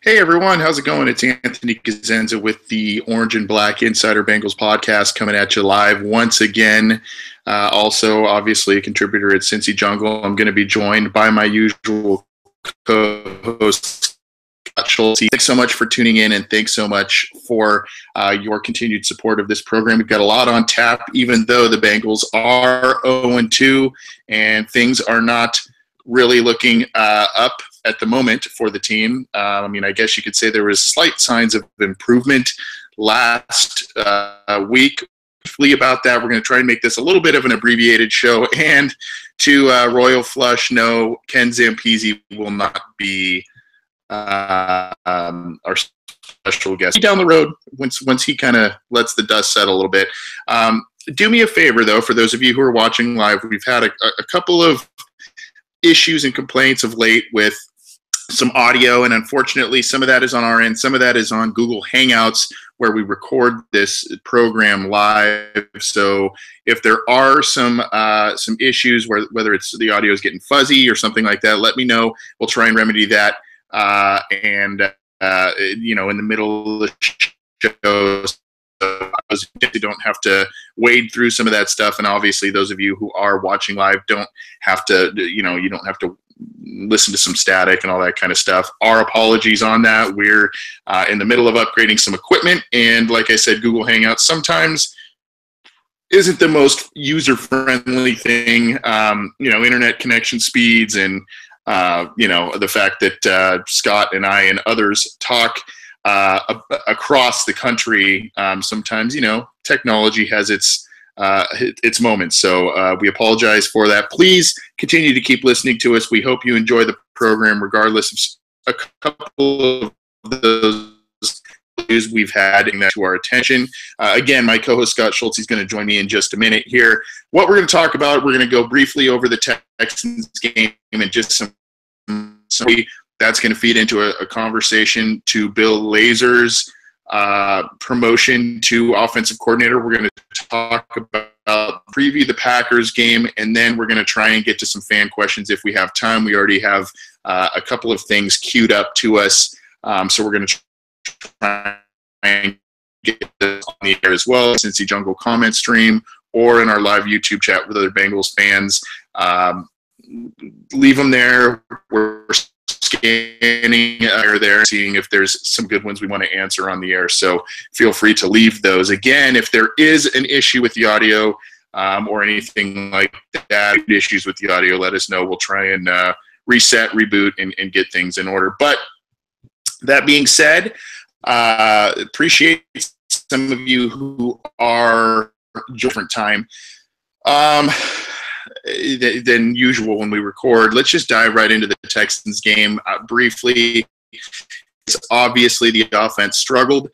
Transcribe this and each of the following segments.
Hey everyone, how's it going? It's Anthony Cosenza with the Orange and Black Insider Bengals podcast coming at you live once again. Also, obviously, a contributor at Cincy Jungle. I'm going to be joined by my usual co-host, Scott Schultz. Thanks so much for tuning in, and thanks so much for your continued support of this program. We've got a lot on tap, even though the Bengals are 0-2 and things are not really looking up at the moment for the team. I guess you could say there was slight signs of improvement last week. About that, we're going to try and make this a little bit of an abbreviated show. And to Royal Flush, no, Ken Zampese will not be our special guest down the road once he kind of lets the dust settle a little bit. Do me a favor, though, for those of you who are watching live, we've had a couple of issues and complaints of late with some audio, and unfortunately some of that is on our end, some of that is on Google Hangouts where we record this program live. So if there are some issues whether it's the audio is getting fuzzy or something like that, let me know. We'll try and remedy that. In the middle of the show, you don't have to wade through some of that stuff, and obviously those of you who are watching live don't have to, you don't have to listen to some static and all that kind of stuff. Our apologies on that. We're in the middle of upgrading some equipment, and like I said, Google Hangouts sometimes isn't the most user-friendly thing. Internet connection speeds and the fact that Scott and I and others talk across the country. Sometimes, technology has its moments. So we apologize for that. Please continue to keep listening to us. We hope you enjoy the program, regardless of a couple of those news we've had to our attention. Again, my co-host Scott Schultz is going to join me in just a minute here. What we're going to talk about, we're going to go briefly over the Texans game and just some that's going to feed into a conversation to Bill Lazor's promotion to offensive coordinator. We're going to talk about preview the Packers game, and then we're going to try and get to some fan questions if we have time. We already have a couple of things queued up to us, so we're going to try and get this on the air as well, Cincy Jungle comment stream, or in our live YouTube chat with other Bengals fans. Leave them there. We're scanning there, seeing if there's some good ones we want to answer on the air. So feel free to leave those. Again, if there is an issue with the audio or anything like that, issues with the audio, let us know. We'll try and reset, reboot, and get things in order. But that being said, appreciate some of you who are different time than usual when we record. Let's just dive right into the Texans game briefly. It's obviously the offense struggled.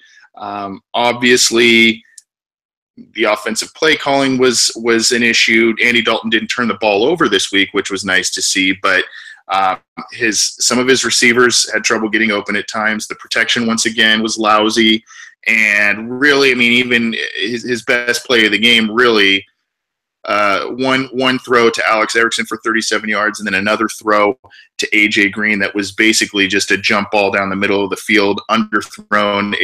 Obviously, the offensive play calling was an issue. Andy Dalton didn't turn the ball over this week, which was nice to see, but some of his receivers had trouble getting open at times. The protection, once again, was lousy. And really, even his best play of the game, really, one throw to Alex Erickson for 37 yards, and then another throw to A.J. Green that was basically just a jump ball down the middle of the field, underthrown.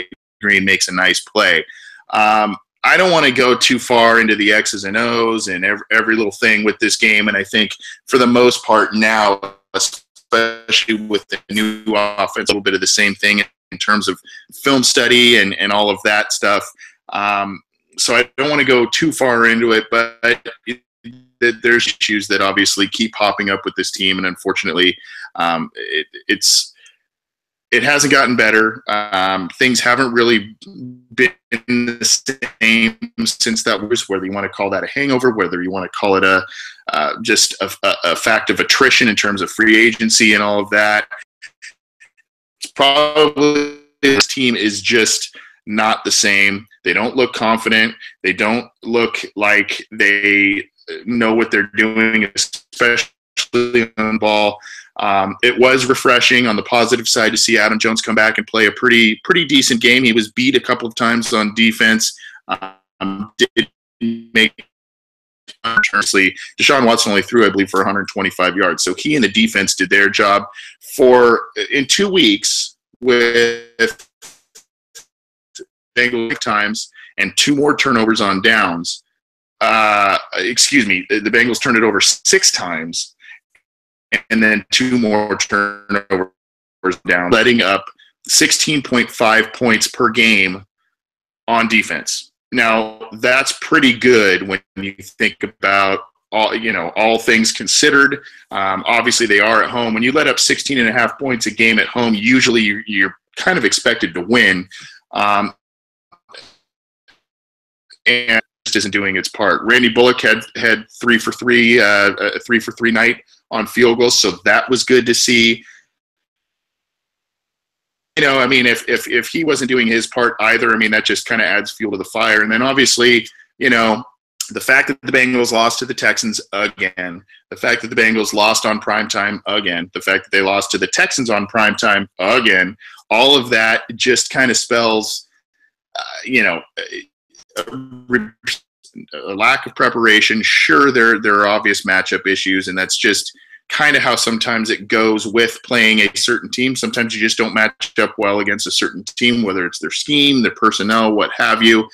Green makes a nice play. I don't want to go too far into the X's and O's and every little thing with this game, and I think for the most part now, especially with the new offense, a little bit of the same thing in terms of film study and all of that stuff. So I don't want to go too far into it, but there's issues that obviously keep popping up with this team, and unfortunately, it hasn't gotten better. Things haven't really been the same since that was, whether you want to call that a hangover, whether you want to call it just a fact of attrition in terms of free agency and all of that. It's probably this team is just not the same. They don't look confident. They don't look like they know what they're doing, especially on the ball. It was refreshing on the positive side to see Adam Jones come back and play a pretty decent game. He was beat a couple of times on defense. Did make Deshaun Watson only threw, I believe, for 125 yards. So he and the defense did their job. In 2 weeks, with Bengals times and 2 more turnovers on downs. The Bengals turned it over 6 times and then 2 more turnovers down, letting up 16.5 points per game on defense. Now, that's pretty good when you think about all things considered. Obviously, they are at home. When you let up 16.5 points a game at home, usually you're kind of expected to win. And just isn't doing its part. Randy Bullock had 3 for 3, a 3 for 3 night on field goals, so that was good to see. If he wasn't doing his part either, that just kind of adds fuel to the fire. And then obviously, the fact that the Bengals lost to the Texans again, the fact that the Bengals lost on primetime again, the fact that they lost to the Texans on primetime again, all of that just kind of spells, a lack of preparation. Sure, there are obvious matchup issues, and that's just kind of how sometimes it goes with playing a certain team. Sometimes you just don't match up well against a certain team, whether it's their scheme, their personnel, what have you.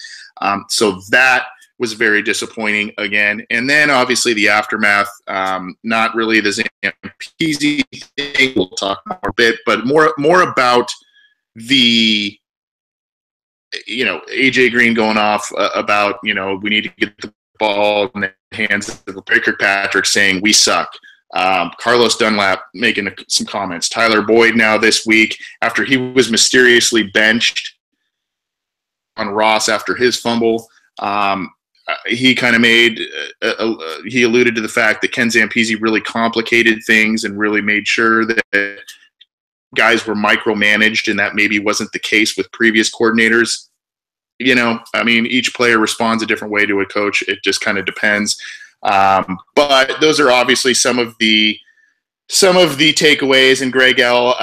So that was very disappointing again. And then obviously the aftermath, not really the Zampese thing. We'll talk more a bit, but more about the AJ Green going off about, we need to get the ball in the hands of Baker Patrick saying we suck. Carlos Dunlap making some comments. Tyler Boyd now this week after he was mysteriously benched on Ross after his fumble. He kind of he alluded to the fact that Ken Zampese really complicated things and really made sure that guys were micromanaged, and that maybe wasn't the case with previous coordinators. Each player responds a different way to a coach. It just kind of depends. But those are obviously some of the takeaways, and Greg L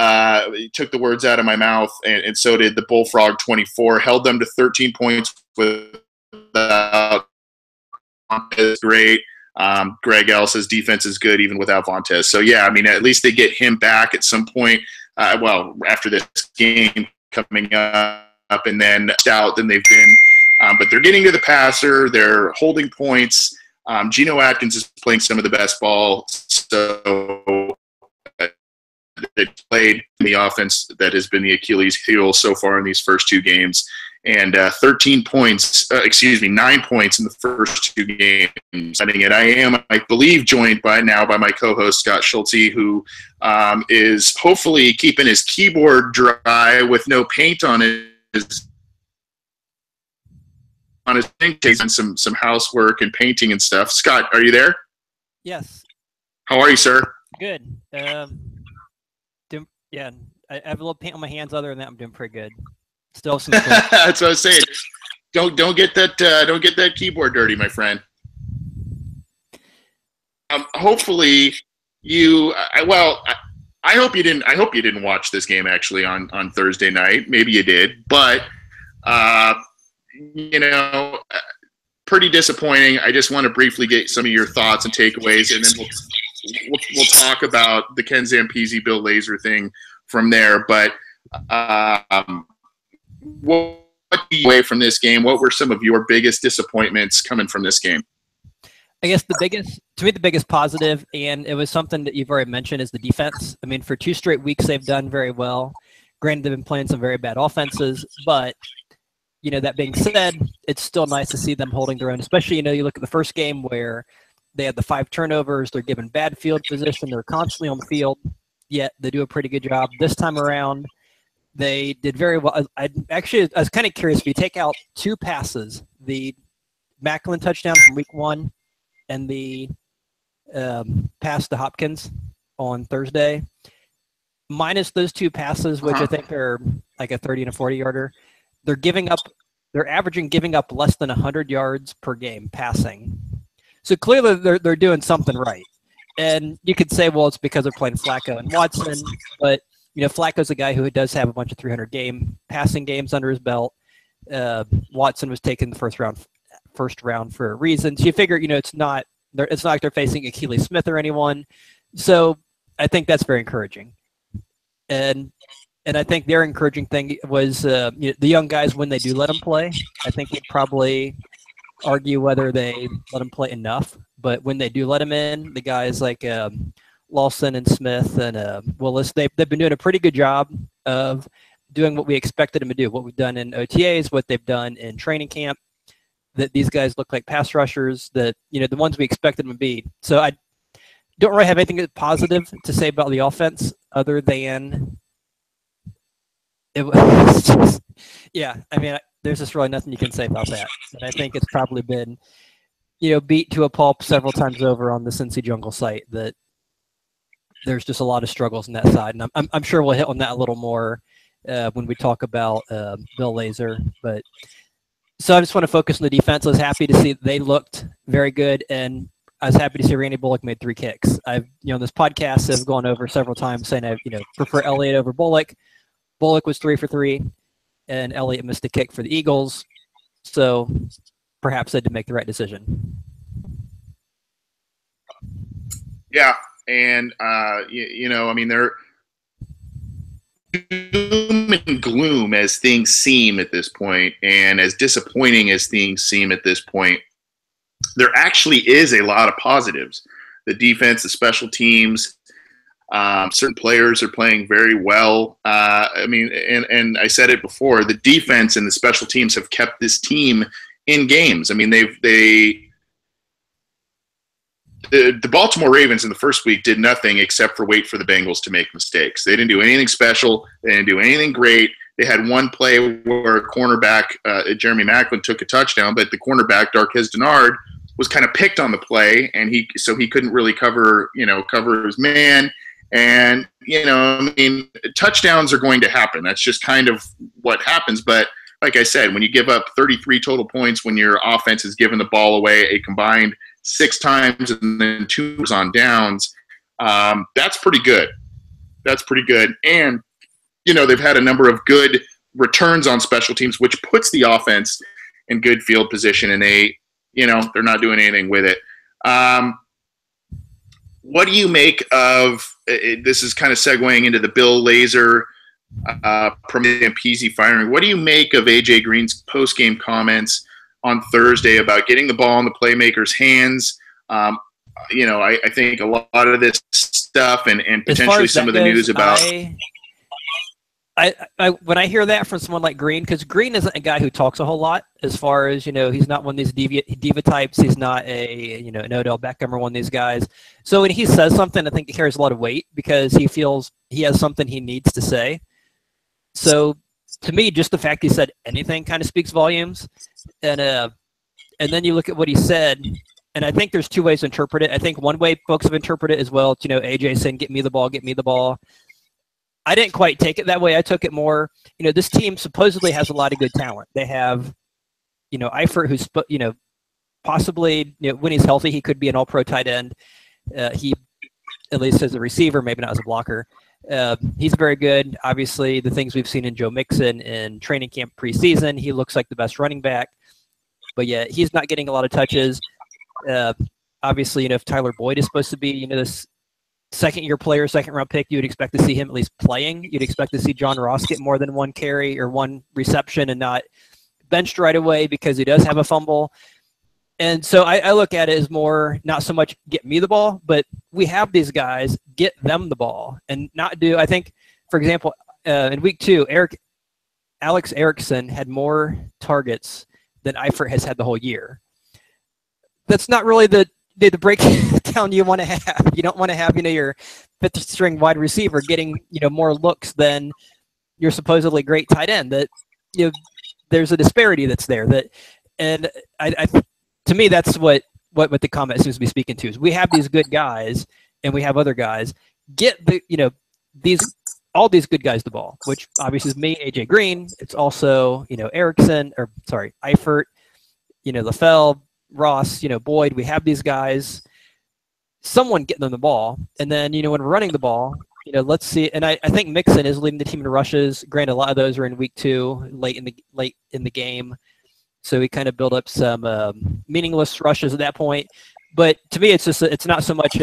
took the words out of my mouth, and so did the Bullfrog 24, held them to 13 points without Vontez. Great. Greg L says defense is good even without Vontez. So yeah, at least they get him back at some point. After this game coming up, and then stout than they've been. But they're getting to the passer. They're holding points. Geno Atkins is playing some of the best ball. So they played in the offense that has been the Achilles heel so far in these first 2 games. And 9 points in the first 2 games. I believe, joined by my co-host, Scott Schulte, who is hopefully keeping his keyboard dry with no paint on his thing, taking some housework and painting and stuff. Scott, are you there? Yes. How are you, sir? Good. I have a little paint on my hands. Other than that, I'm doing pretty good. Still some. That's what I was saying. Don't get that keyboard dirty, my friend. Hopefully you. I hope you didn't watch this game actually on Thursday night. Maybe you did, but pretty disappointing. I just want to briefly get some of your thoughts and takeaways, and then we'll talk about the Ken Zampese Bill Lazor thing from there. But what away from this game? What were some of your biggest disappointments coming from this game? I guess the biggest positive, and it was something that you've already mentioned, is the defense. For 2 straight weeks, they've done very well. Granted, they've been playing some very bad offenses, but that being said, it's still nice to see them holding their own. Especially, you look at the first game where they had the 5 turnovers. They're given bad field position. They're constantly on the field, yet they do a pretty good job. This time around, they did very well. I was kind of curious. If you take out 2 passes, the Macklin touchdown from week 1 and the pass to Hopkins on Thursday, minus those 2 passes, which I think are like a 30 and a 40-yarder, they're averaging giving up less than 100 yards per game passing. So clearly they're doing something right. And you could say, well, it's because they're playing Flacco and Watson, but Flacco's a guy who does have a bunch of 300 passing games under his belt. Watson was taken the first round for a reason. So you figure, it's not like they're facing Achilles Smith or anyone. So I think that's very encouraging. And And I think their encouraging thing was the young guys, when they do let them play, I think we'd probably argue whether they let them play enough. But when they do let them in, the guys like Lawson and Smith and Willis, they've been doing a pretty good job of doing what we expected them to do, what we've done in OTAs, what they've done in training camp. That these guys look like pass rushers, that the ones we expected them to be. So I don't really have anything positive to say about the offense other than it was just, yeah. I mean, there's just really nothing you can say about that. And I think it's probably been, beat to a pulp several times over on the Cincy Jungle site that there's just a lot of struggles on that side. And I'm sure we'll hit on that a little more when we talk about Bill Lazor. But so I just want to focus on the defense. I was happy to see they looked very good, and I was happy to see Randy Bullock made 3 kicks. I've, this podcast I've gone over several times saying I, prefer Elliott over Bullock. Bullock was 3 for 3, and Elliott missed a kick for the Eagles. So perhaps they did make the right decision. Yeah, and I mean, they're doom and gloom as things seem at this point, and as disappointing as things seem at this point, there actually is a lot of positives. The defense, the special teams, certain players are playing very well. I mean, and I said it before, the defense and the special teams have kept this team in games. I mean, the Baltimore Ravens in the first week did nothing except for wait for the Bengals to make mistakes. They didn't do anything special. They didn't do anything great. They had one play where a cornerback, Jeremy Maclin, took a touchdown, but the cornerback, Darquez Dennard, was kind of picked on the play, and he couldn't really cover his man. And, I mean, touchdowns are going to happen. That's just kind of what happens. But like I said, when you give up 33 total points, when your offense is giving the ball away a combined 6 times and then 2 on downs, that's pretty good. That's pretty good. And, they've had a number of good returns on special teams, which puts the offense in good field position, and they're not doing anything with it. What do you make of this? Is kind of segueing into the Bill Lazor, Prometheus Peasy firing. What do you make of AJ Green's post-game comments on Thursday about getting the ball in the playmakers' hands? I think a lot of this stuff and potentially some of the news about. When I hear that from someone like Green, because Green isn't a guy who talks a whole lot as far as, he's not one of these diva types. He's not an Odell Beckham or one of these guys. So when he says something, I think it carries a lot of weight because he feels he has something he needs to say. So to me, just the fact he said anything kind of speaks volumes. And then you look at what he said, and I think there's 2 ways to interpret it. I think one way folks have interpreted it as well, AJ saying, get me the ball. I didn't quite take it that way. I took it more, this team supposedly has a lot of good talent. They have, Eifert, who's, possibly, when he's healthy, he could be an all-pro tight end. He, at least as a receiver, maybe not as a blocker. He's very good. Obviously, the things we've seen in Joe Mixon in training camp preseason, he looks like the best running back. But yeah, he's not getting a lot of touches. Obviously, if Tyler Boyd is supposed to be, this second-year player, second-round pick, you would expect to see him at least playing. You'd expect to see John Ross get more than 1 carry or 1 reception and not benched right away because he does have a fumble. And so I look at it as more not so much get me the ball, but we have these guys, get them the ball and not do. I think, for example, in week 2, Alex Erickson had more targets than Eifert has had the whole year. That's not really the breakdown you want to have. You don't want to have, your 5th string wide receiver getting, more looks than your supposedly great tight end. That, there's a disparity that's there. And I to me, that's what the comment seems to be speaking to is we have these good guys and we have other guys. Get all these good guys the ball, which obviously is me, AJ Green. It's also, Eifert, LaFell, Ross, Boyd. We have these guys. Someone getting them the ball, and then when we're running the ball, let's see. And I think Mixon is leading the team in rushes. Granted, a lot of those are in week 2, late in the game, so we kind of build up some meaningless rushes at that point. But to me, it's not so much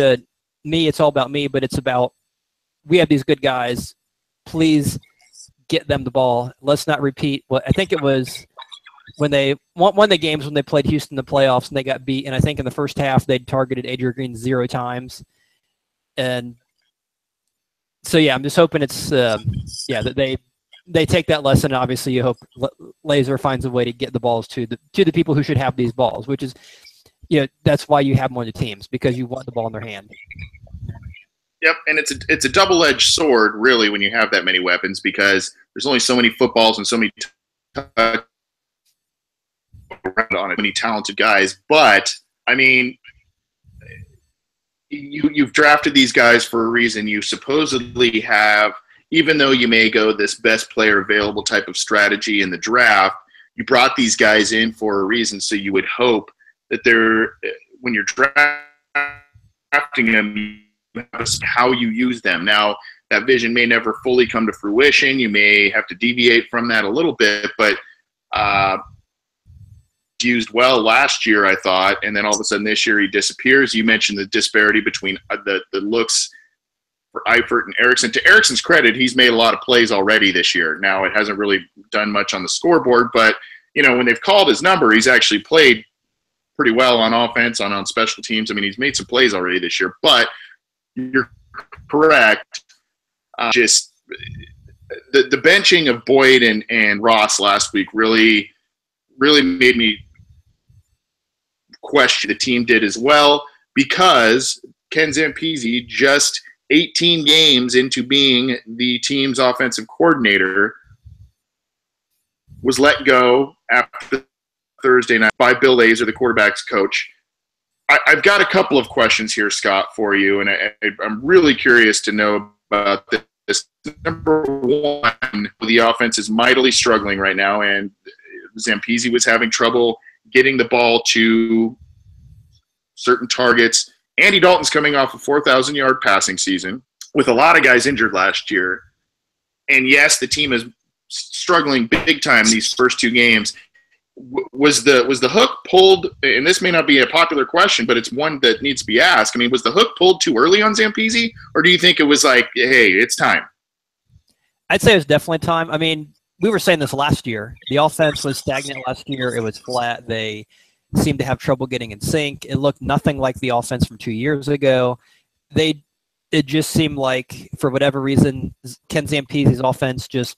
me. It's all about me, but it's about we have these good guys. Please get them the ball. Let's not repeat what I think it was when they won the games when they played Houston in the playoffs and they got beat. And I think in the first half they'd targeted Adrian Green 0 times. And so, yeah, I'm just hoping it's that they take that lesson. Obviously, you hope Lazor finds a way to get the balls to the people who should have these balls, which is, that's why you have them on the teams, because you want the ball in their hand. Yep, and it's a double-edged sword, really, when you have that many weapons, because there's only so many footballs and so many around on it, many talented guys. But I mean, you've drafted these guys for a reason. You supposedly have, even though you may go this best player available type of strategy in the draft, you brought these guys in for a reason. So you would hope that when you're drafting them, how you use them. Now, that vision may never fully come to fruition. You may have to deviate from that a little bit, but used well last year, I thought, and then all of a sudden this year he disappears. You mentioned the disparity between the looks for Eifert and Erickson. To Erickson's credit, he's made a lot of plays already this year. Now, it hasn't really done much on the scoreboard, but when they've called his number, he's actually played pretty well on offense, on special teams. I mean, he's made some plays already this year, but you're correct. Just the benching of Boyd and Ross last week really made me question the team did as well, because Ken Zampese, just 18 games into being the team's offensive coordinator, was let go after Thursday night by Bill Lazor, the quarterback's coach. I've got a couple of questions here, Scott, for you, and I'm really curious to know about this. Number one, the offense is mightily struggling right now, and Zampese was having trouble getting the ball to certain targets. Andy Dalton's coming off a 4,000-yard passing season with a lot of guys injured last year. And yes, the team is struggling big time these first two games. Was the hook pulled, and this may not be a popular question, but it's one that needs to be asked. I mean, was the hook pulled too early on Zampese, or do you think it was like, hey, it's time? I'd say it was definitely time. I mean, we were saying this last year. The offense was stagnant last year. It was flat. They seemed to have trouble getting in sync. It looked nothing like the offense from 2 years ago. It just seemed like, for whatever reason, Ken Zampese's offense just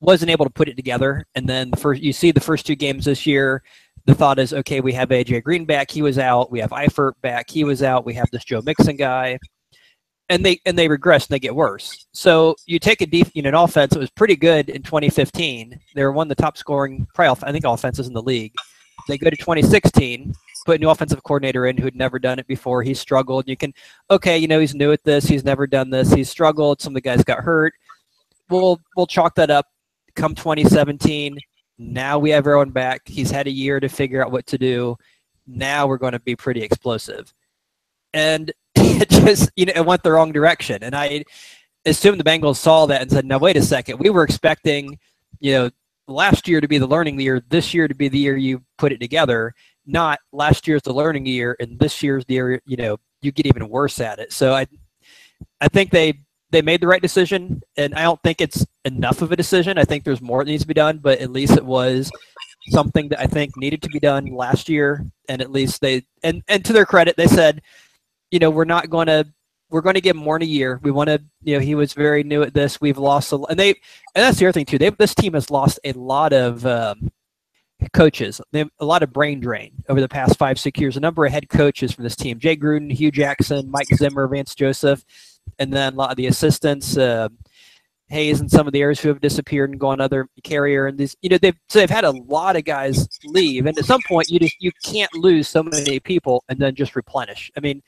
wasn't able to put it together. And then you see the first two games this year, the thought is, okay, we have AJ Green back, he was out. We have Eifert back, he was out. We have this Joe Mixon guy. And they regress and they get worse. So you take an offense that was pretty good in 2015. They were one of the top scoring, offenses in the league. They go to 2016, put a new offensive coordinator in who had never done it before. He struggled. You can, he's new at this. He's never done this. He's struggled. Some of the guys got hurt. We'll chalk that up. Come 2017, now we have everyone back. He's had a year to figure out what to do. Now we're going to be pretty explosive. And it just, it went the wrong direction. And I assume the Bengals saw that and said, now, wait a second. We were expecting, last year to be the learning year, this year to be the year you put it together, not last year's the learning year and this year's the year, you get even worse at it. So I think they made the right decision, and I don't think it's enough of a decision. I think there's more that needs to be done, but at least it was something that I think needed to be done last year. And at least and to their credit, they said, we're going to give him more in a year. We want to, he was very new at this. We've lost and that's the other thing too. This team has lost a lot of coaches. They have a lot of brain drain over the past 5-6 years. A number of head coaches from this team: Jay Gruden, Hugh Jackson, Mike Zimmer, Vance Joseph, and then a lot of the assistants, Hayes and some of the others who have disappeared and gone other Carrier, and these, they've had a lot of guys leave, and at some point you can't lose so many people and then just replenish. I mean,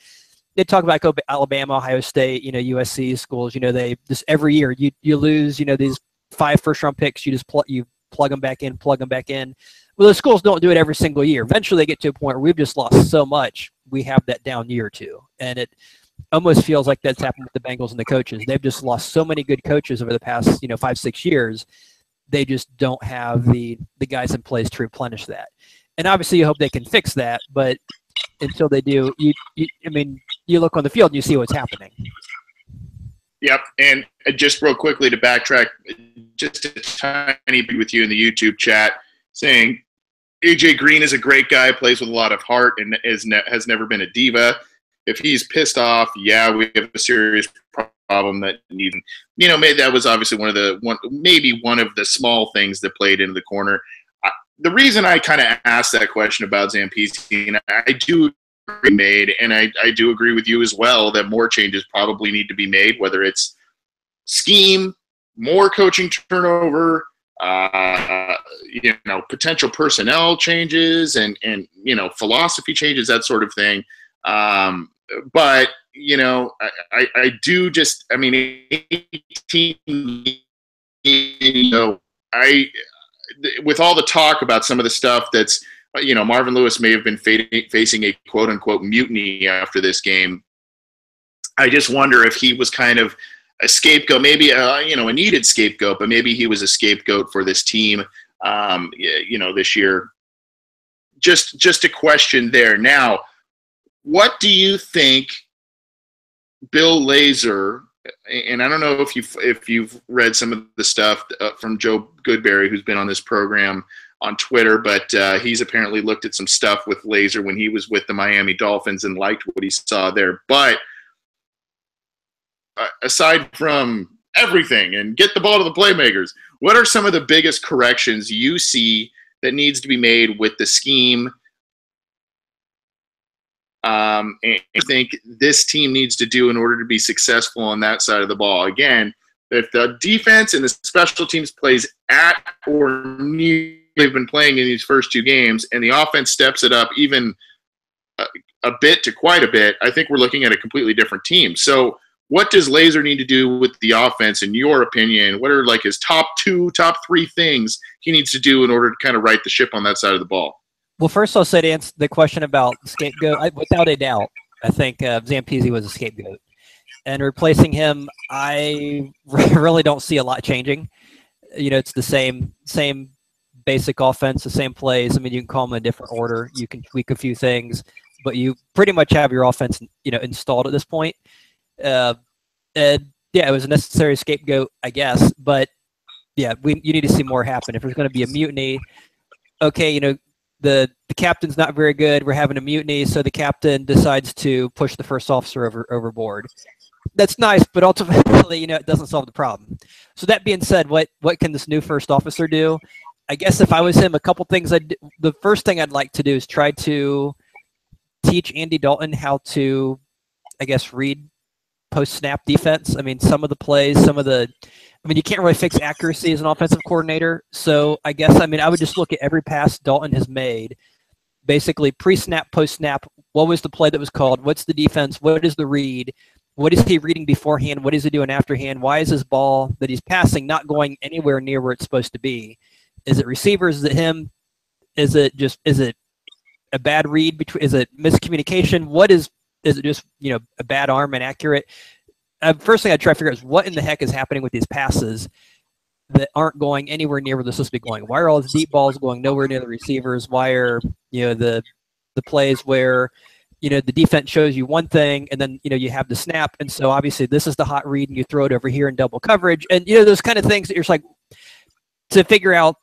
they talk about Alabama, Ohio State, USC schools. They just every year you lose, these 5 first-round picks. You just plug them back in. Well, the schools don't do it every single year. Eventually, they get to a point where we've just lost so much. We have that down year or two, and it almost feels like that's happened with the Bengals and the coaches. They've just lost so many good coaches over the past 5-6 years. They just don't have the guys in place to replenish that. And obviously, you hope they can fix that, but until they do, you look on the field and you see what's happening. Yep. And just real quickly to backtrack, just a tiny bit with you in the YouTube chat saying AJ Green is a great guy, plays with a lot of heart, and has never been a diva. If he's pissed off, yeah, we have a serious problem that needs, maybe that was obviously maybe one of the small things that played into the corner. The reason I kind of asked that question about Zampese, and I do agree made, and I do agree with you as well that more changes probably need to be made, whether it's scheme, more coaching turnover, potential personnel changes and philosophy changes, that sort of thing. But I do just, 18, with all the talk about some of the stuff that's, Marvin Lewis may have been facing a quote unquote mutiny after this game. I just wonder if he was kind of a scapegoat, maybe a needed scapegoat, but maybe he was a scapegoat for this team, this year. Just a question there. Now, what do you think Bill Lazor, and I don't know if you've read some of the stuff from Joe Goodberry, who's been on this program on Twitter, but he's apparently looked at some stuff with Lazor when he was with the Miami Dolphins and liked what he saw there. But aside from everything and get the ball to the playmakers, what are some of the biggest corrections you see that needs to be made with the scheme? And I think this team needs to do in order to be successful on that side of the ball. Again, if the defense and the special teams plays at or near they've been playing in these first two games, and the offense steps it up even a bit to quite a bit, I think we're looking at a completely different team. So what does Lazor need to do with the offense, in your opinion? What are like his top three things he needs to do in order to kind of right the ship on that side of the ball? Well, first I'll say to answer the question about scapegoat, without a doubt, I think Zampese was a scapegoat. And replacing him, I really don't see a lot changing. It's the same basic offense, the same plays. I mean, you can call them in a different order. You can tweak a few things, but you pretty much have your offense, installed at this point. And yeah, it was a necessary scapegoat, I guess. But yeah, you need to see more happen. If there's going to be a mutiny, okay, the captain's not very good. We're having a mutiny, so the captain decides to push the first officer overboard. That's nice, but ultimately, it doesn't solve the problem. So that being said, what can this new first officer do? I guess if I was him, a couple things. The first thing I'd like to do is try to teach Andy Dalton how to, I guess, read post-snap defense. I mean, some of the plays, you can't really fix accuracy as an offensive coordinator. So I guess, I would just look at every pass Dalton has made, basically pre-snap, post-snap. What was the play that was called? What's the defense? What is the read? What is he reading beforehand? What is he doing afterhand? Why is his ball that he's passing not going anywhere near where it's supposed to be? Is it receivers? Is it him? Is it a bad read? Is it miscommunication? Is it just, a bad arm and accurate? First thing I try to figure out is what in the heck is happening with these passes that aren't going anywhere near where they're supposed to be going. Why are all these deep balls going nowhere near the receivers? Why are, the plays where, the defense shows you one thing and then, you have the snap. And so obviously this is the hot read and you throw it over here in double coverage. And, those kind of things that you're just like, to figure out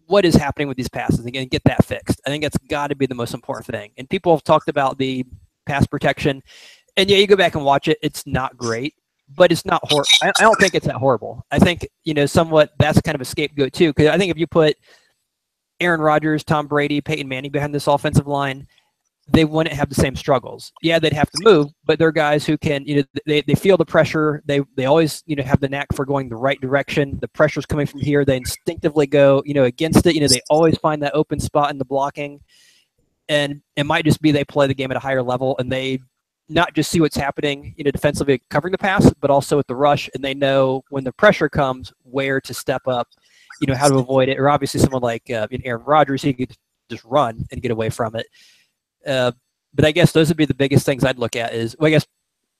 what is happening with these passes and get that fixed. I think that's got to be the most important thing. And people have talked about the pass protection. And yeah, you go back and watch it. It's not great, but it's not horrible. I don't think it's that horrible. I think, somewhat that's kind of a scapegoat too. Because I think if you put Aaron Rodgers, Tom Brady, Peyton Manning behind this offensive line, they wouldn't have the same struggles. Yeah, they'd have to move, but they're guys who can, they feel the pressure. They always, have the knack for going the right direction. The pressure's coming from here. They instinctively go, against it. They always find that open spot in the blocking. And it might just be they play the game at a higher level and they not just see what's happening, defensively covering the pass, but also with the rush. And they know when the pressure comes, where to step up, how to avoid it. Or obviously someone like Aaron Rodgers, he could just run and get away from it. But I guess those would be the biggest things I'd look at I guess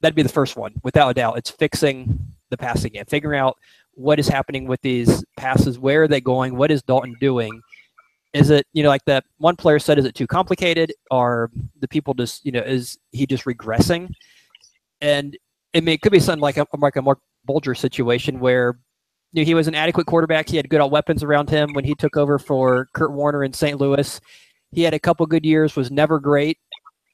that'd be the first one, without a doubt. It's fixing the passing game, figuring out what is happening with these passes, where are they going, what is Dalton doing? Is it, like that one player said, is it too complicated? Are the people just, is he just regressing? And I mean, it could be something like a Mark Bulger situation where he was an adequate quarterback. He had good weapons around him when he took over for Kurt Warner in St. Louis. He had a couple good years, was never great.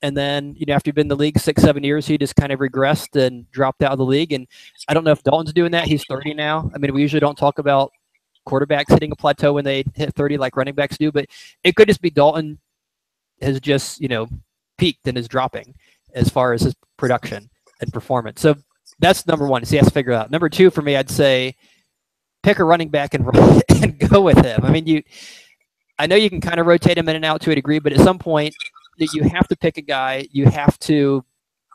And then, after he'd been in the league 6-7 years, he just kind of regressed and dropped out of the league. And I don't know if Dalton's doing that. He's 30 now. I mean, we usually don't talk about quarterbacks hitting a plateau when they hit 30 like running backs do, but it could just be Dalton has just, peaked and is dropping as far as his production and performance. So that's number one. So he has to figure it out. Number two, for me, I'd say pick a running back and go with him. I mean, I know you can kind of rotate him in and out to a degree, but at some point that you have to pick a guy, you have to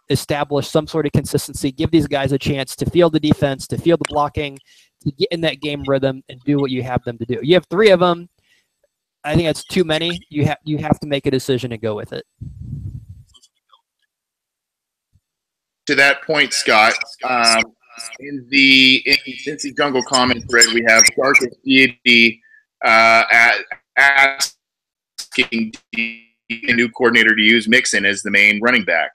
establish some sort of consistency, give these guys a chance to feel the defense, to feel the blocking, to get in that game rhythm and do what you have them to do. You have three of them. I think that's too many. You have to make a decision and go with it. To that point, Scott, in the Cincy Jungle comment thread, we have Darkest Deity asking a new coordinator to use Mixon as the main running back.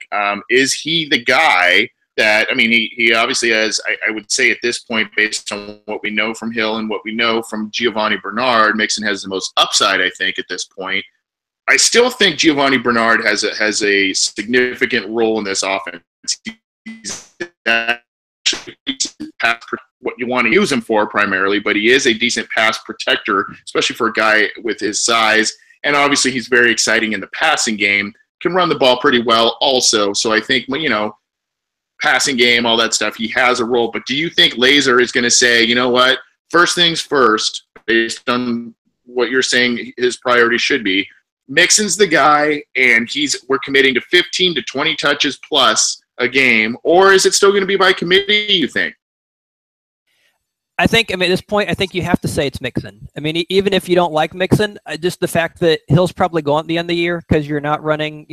Is he the guy that, I mean, he obviously has, I would say at this point, based on what we know from Hill and what we know from Giovanni Bernard, Mixon has the most upside, I think, at this point. I still think Giovanni Bernard has a significant role in this offense. He's what you want to use him for primarily, but he is a decent pass protector, especially for a guy with his size. And obviously he's very exciting in the passing game, can run the ball pretty well also. So I think, passing game, all that stuff, he has a role. But do you think Lazor is going to say, you know what, first things first, based on what you're saying his priority should be, Mixon's the guy and we're committing to 15 to 20 touches plus a game, or is it still going to be by committee, you think? I think, at this point, I think you have to say it's Mixon. I mean, even if you don't like Mixon, just the fact that Hill's probably going at the end of the year because you're not running,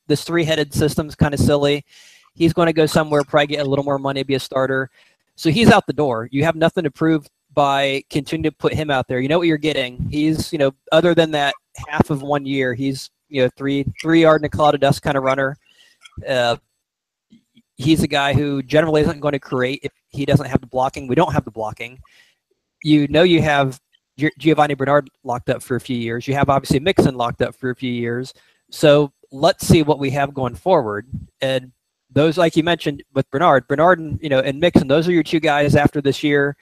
this three-headed system's kind of silly. He's going to go somewhere, probably get a little more money, be a starter. So he's out the door. You have nothing to prove by continuing to put him out there. You know what you're getting. He's, other than that half of 1 year, he's, 3-yard in a cloud of dust kind of runner. He's a guy who generally isn't going to create if he doesn't have the blocking. We don't have the blocking. You have Giovanni Bernard locked up for a few years. You have obviously Mixon locked up for a few years. So let's see what we have going forward. And those, like you mentioned with Bernard and, and Mixon, those are your two guys after this year.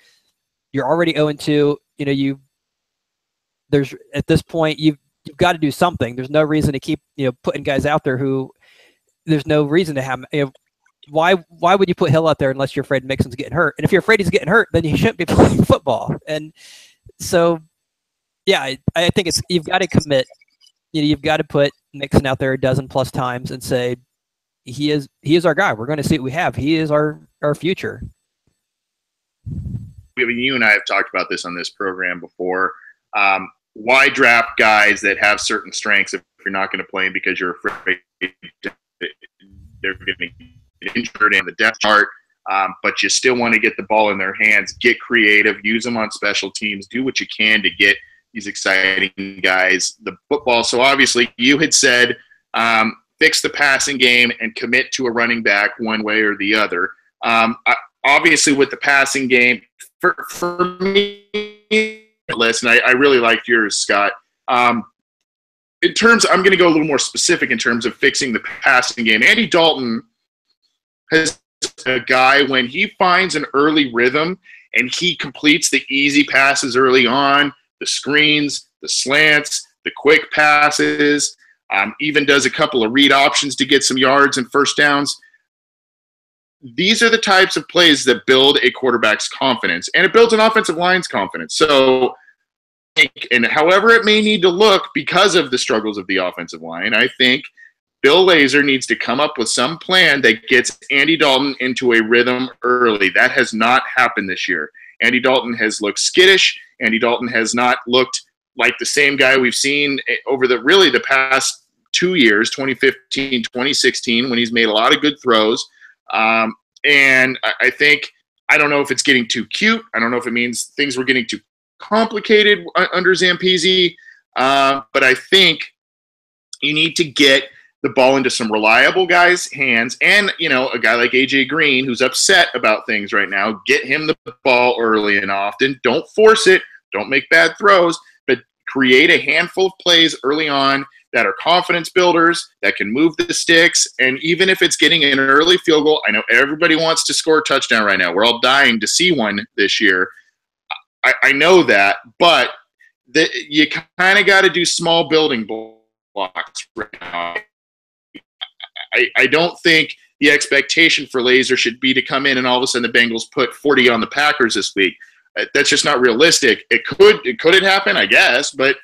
You're already 0-2. There's at this point, you've got to do something. There's no reason to keep, putting guys out there who there's no reason to have, why would you put Hill out there unless you're afraid Mixon's getting hurt? And if you're afraid he's getting hurt, then you shouldn't be playing football. And so, yeah, I think you've got to commit. You've got to put Mixon out there a dozen plus times and say, he is our guy. We're going to see what we have. He is our future. You and I have talked about this on this program before. Why draft guys that have certain strengths if you're not going to play them because you're afraid they're going to get injured in the depth chart, but you still want to get the ball in their hands, get creative, use them on special teams, do what you can to get these exciting guys the football. So obviously you had said fix the passing game and commit to a running back one way or the other. Obviously with the passing game, for me, listen, I really liked yours, Scott. In terms, I'm going to go a little more specific in terms of fixing the passing game. Andy Dalton has a guy when he finds an early rhythm and he completes the easy passes early on, the screens, the slants, the quick passes, even does a couple of read options to get some yards and first downs. These are the types of plays that build a quarterback's confidence, and it builds an offensive line's confidence. So, and however it may need to look because of the struggles of the offensive line, I think Bill Lazor needs to come up with some plan that gets Andy Dalton into a rhythm early. That has not happened this year. Andy Dalton has looked skittish. Andy Dalton has not looked like the same guy we've seen over the past 2 years, 2015, 2016, when he's made a lot of good throws. And I think, I don't know if it's getting too cute. I don't know if it means things were getting too complicated under Zampese. But I think you need to get the ball into some reliable guys' hands, and a guy like AJ Green who's upset about things right now, get him the ball early and often. Don't force it. Don't make bad throws, but create a handful of plays early on that are confidence builders, that can move the sticks. And even if it's getting an early field goal, I know everybody wants to score a touchdown right now. We're all dying to see one this year. I know that, but you kind of got to do small building blocks right now. I don't think the expectation for Lazor should be to come in and all of a sudden the Bengals put 40 on the Packers this week. That's just not realistic. Could it happen? I guess, but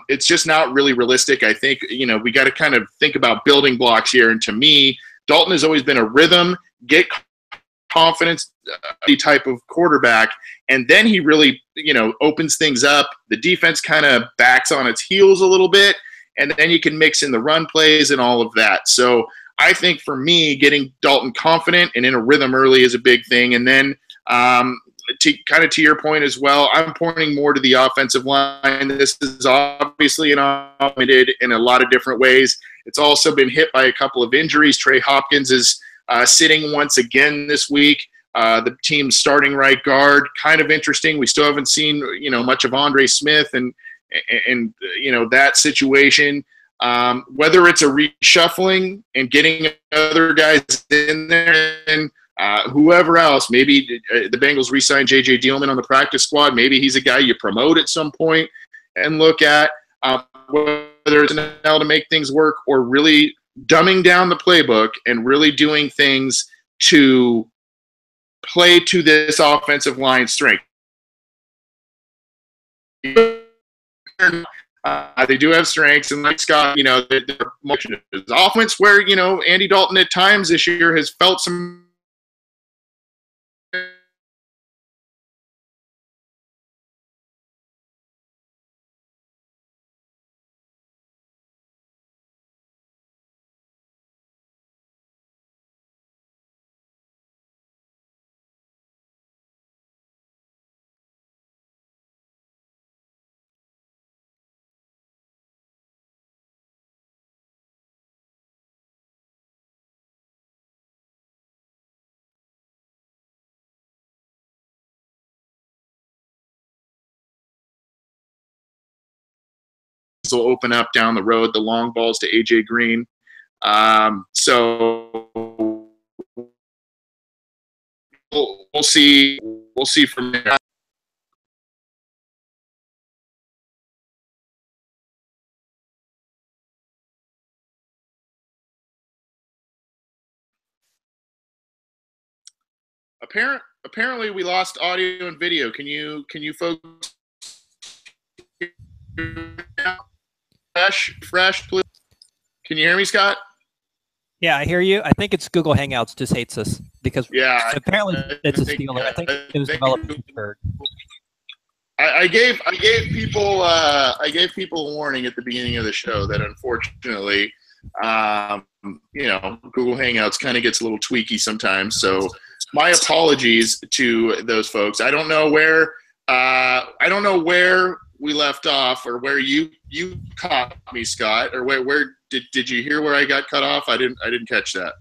it's just not really realistic. I think, we got to kind of think about building blocks here. And to me, Dalton has always been a rhythm, get confidence type of quarterback. And then he really, opens things up. The defense kind of backs on its heels a little bit. And then you can mix in the run plays and all of that. So I think for me, getting Dalton confident and in a rhythm early is a big thing. And then to your point as well, I'm pointing more to the offensive line. This is obviously anointed in a lot of different ways. It's also been hit by a couple of injuries. Trey Hopkins is sitting once again this week. The team's starting right guard, kind of interesting. We still haven't seen, much of Andre Smith and that situation. Whether it's a reshuffling and getting other guys in there and whoever else, maybe the Bengals re-signed J.J. Dillman on the practice squad. Maybe he's a guy you promote at some point and look at whether it's now to make things work or really dumbing down the playbook and really doing things to play to this offensive line strength. They do have strengths, and like Scott, their offense where, Andy Dalton at times this year has felt some will open up down the road, the long balls to AJ Green. So we'll see. We'll see from there. Apparently, we lost audio and video. Can you folks fresh, please? Can you hear me, Scott? Yeah, I hear you. I think it's Google Hangouts just hates us because apparently it's a Steeler. I think it was developed in Pittsburgh. I gave people a warning at the beginning of the show that unfortunately, Google Hangouts kind of gets a little tweaky sometimes. So my apologies to those folks. I don't know where we left off or where you caught me, Scott, or where did you hear where I got cut off? I didn't catch that.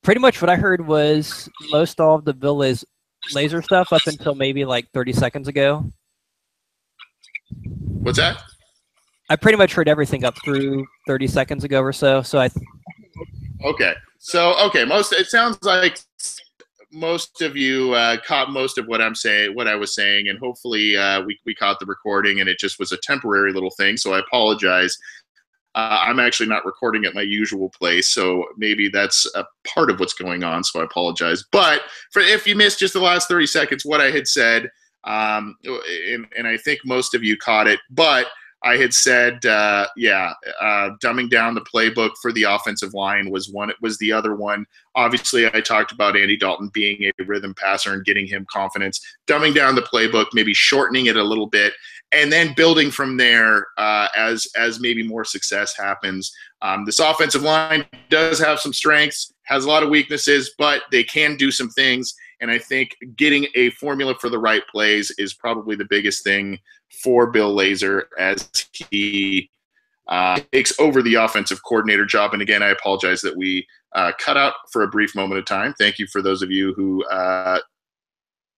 Pretty much what I heard was most all of the Bill Lazor stuff up until maybe like 30 seconds ago. What's that? I pretty much heard everything up through 30 seconds ago or so. So okay. It sounds like most of you caught most of what I was saying, and hopefully we caught the recording, and it just was a temporary little thing. So I apologize. I'm actually not recording at my usual place, so maybe that's a part of what's going on. So I apologize. But if you missed just the last 30 seconds, what I had said, and I think most of you caught it, but I had said, dumbing down the playbook for the offensive line was one. It was the other one. Obviously, I talked about Andy Dalton being a rhythm passer and getting him confidence. Dumbing down the playbook, maybe shortening it a little bit, and then building from there as maybe more success happens. This offensive line does have some strengths, has a lot of weaknesses, but they can do some things. And I think getting a formula for the right plays is probably the biggest thing for Bill Lazor as he takes over the offensive coordinator job. And again, I apologize that we cut out for a brief moment of time. Thank you for those of you who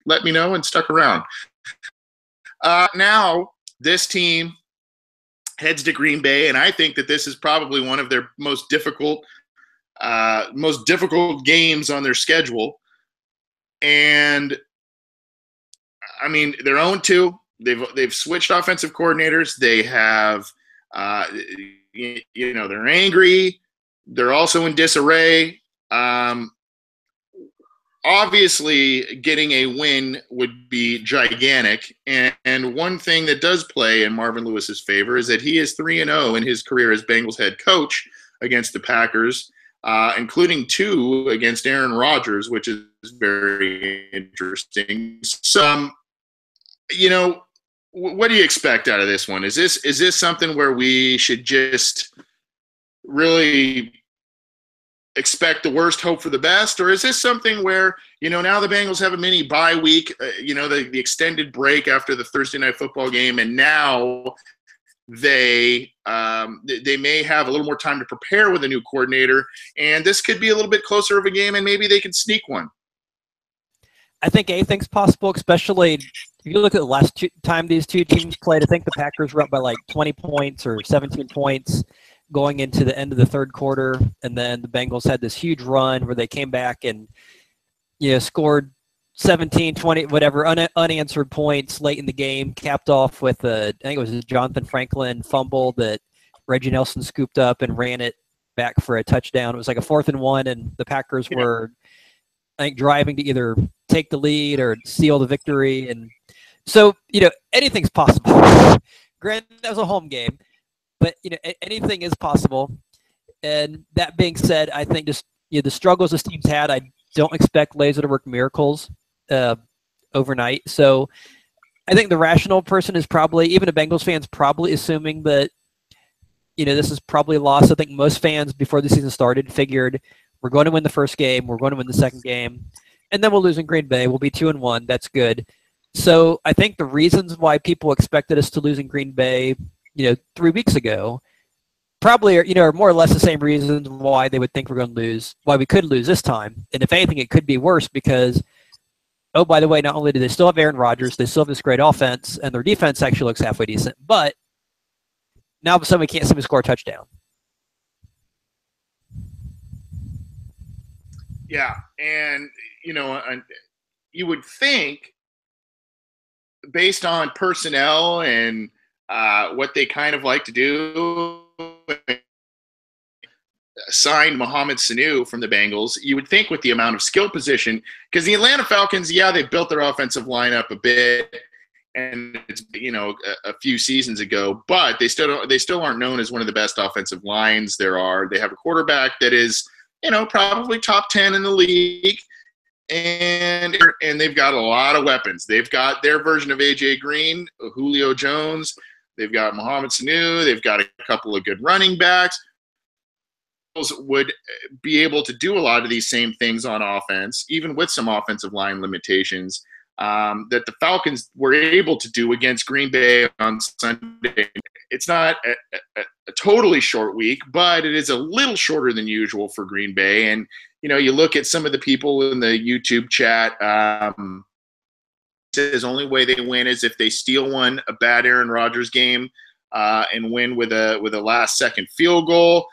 let me know and stuck around. Now, this team heads to Green Bay, and I think that this is probably one of their most difficult games on their schedule. And I mean, they're 0-2. They've switched offensive coordinators. They have, they're angry. They're also in disarray. Obviously, getting a win would be gigantic. And one thing that does play in Marvin Lewis's favor is that he is 3-0 in his career as Bengals head coach against the Packers, including 2 against Aaron Rodgers, which is very interesting. So, what do you expect out of this one? Is this something where we should just really expect the worst, hope for the best? Or is this something where, now the Bengals have a mini bye week, the extended break after the Thursday night football game, and now they may have a little more time to prepare with a new coordinator, and this could be a little bit closer of a game, and maybe they could sneak one? I think anything's possible, especially if you look at the last time these two teams played. I think the Packers were up by like 20 points or 17 points going into the end of the third quarter, and then the Bengals had this huge run where they came back and scored 17, 20, whatever, unanswered points late in the game, capped off with I think it was a Jonathan Franklin fumble that Reggie Nelson scooped up and ran it back for a touchdown. It was like a 4th and 1, and the Packers were, I think, driving to either take the lead or seal the victory. And so, anything's possible. Granted, that was a home game, but anything is possible. And that being said, I think just the struggles this team's had, I don't expect Lazor to work miracles overnight. So I think the rational person is probably, even a Bengals fan's probably assuming that this is probably a loss. I think most fans before the season started figured we're going to win the first game, we're going to win the second game, and then we'll lose in Green Bay. We'll be 2-1. That's good. So I think the reasons why people expected us to lose in Green Bay 3 weeks ago, probably are more or less the same reasons why they would think we're going to lose, why we could lose this time. And if anything, it could be worse because, oh, by the way, not only do they still have Aaron Rodgers, they still have this great offense, and their defense actually looks halfway decent, but now all of a sudden we can't seem to score a touchdown. Yeah, and, you would think, based on personnel and what they kind of like to do, signed Mohamed Sanu from the Bengals, you would think with the amount of skill position, because the Atlanta Falcons, they built their offensive lineup a bit, and it's a few seasons ago, but they still aren't known as one of the best offensive lines there are. They have a quarterback that is probably top 10 in the league, and they've got a lot of weapons. They've got their version of AJ Green, Julio Jones. They've got Mohamed Sanu. They've got a couple of good running backs. Would be able to do a lot of these same things on offense, even with some offensive line limitations that the Falcons were able to do against Green Bay on Sunday. It's not a totally short week, but it is a little shorter than usual for Green Bay. And, you look at some of the people in the YouTube chat, says only way they win is if they steal a bad Aaron Rodgers game and win with a last-second field goal.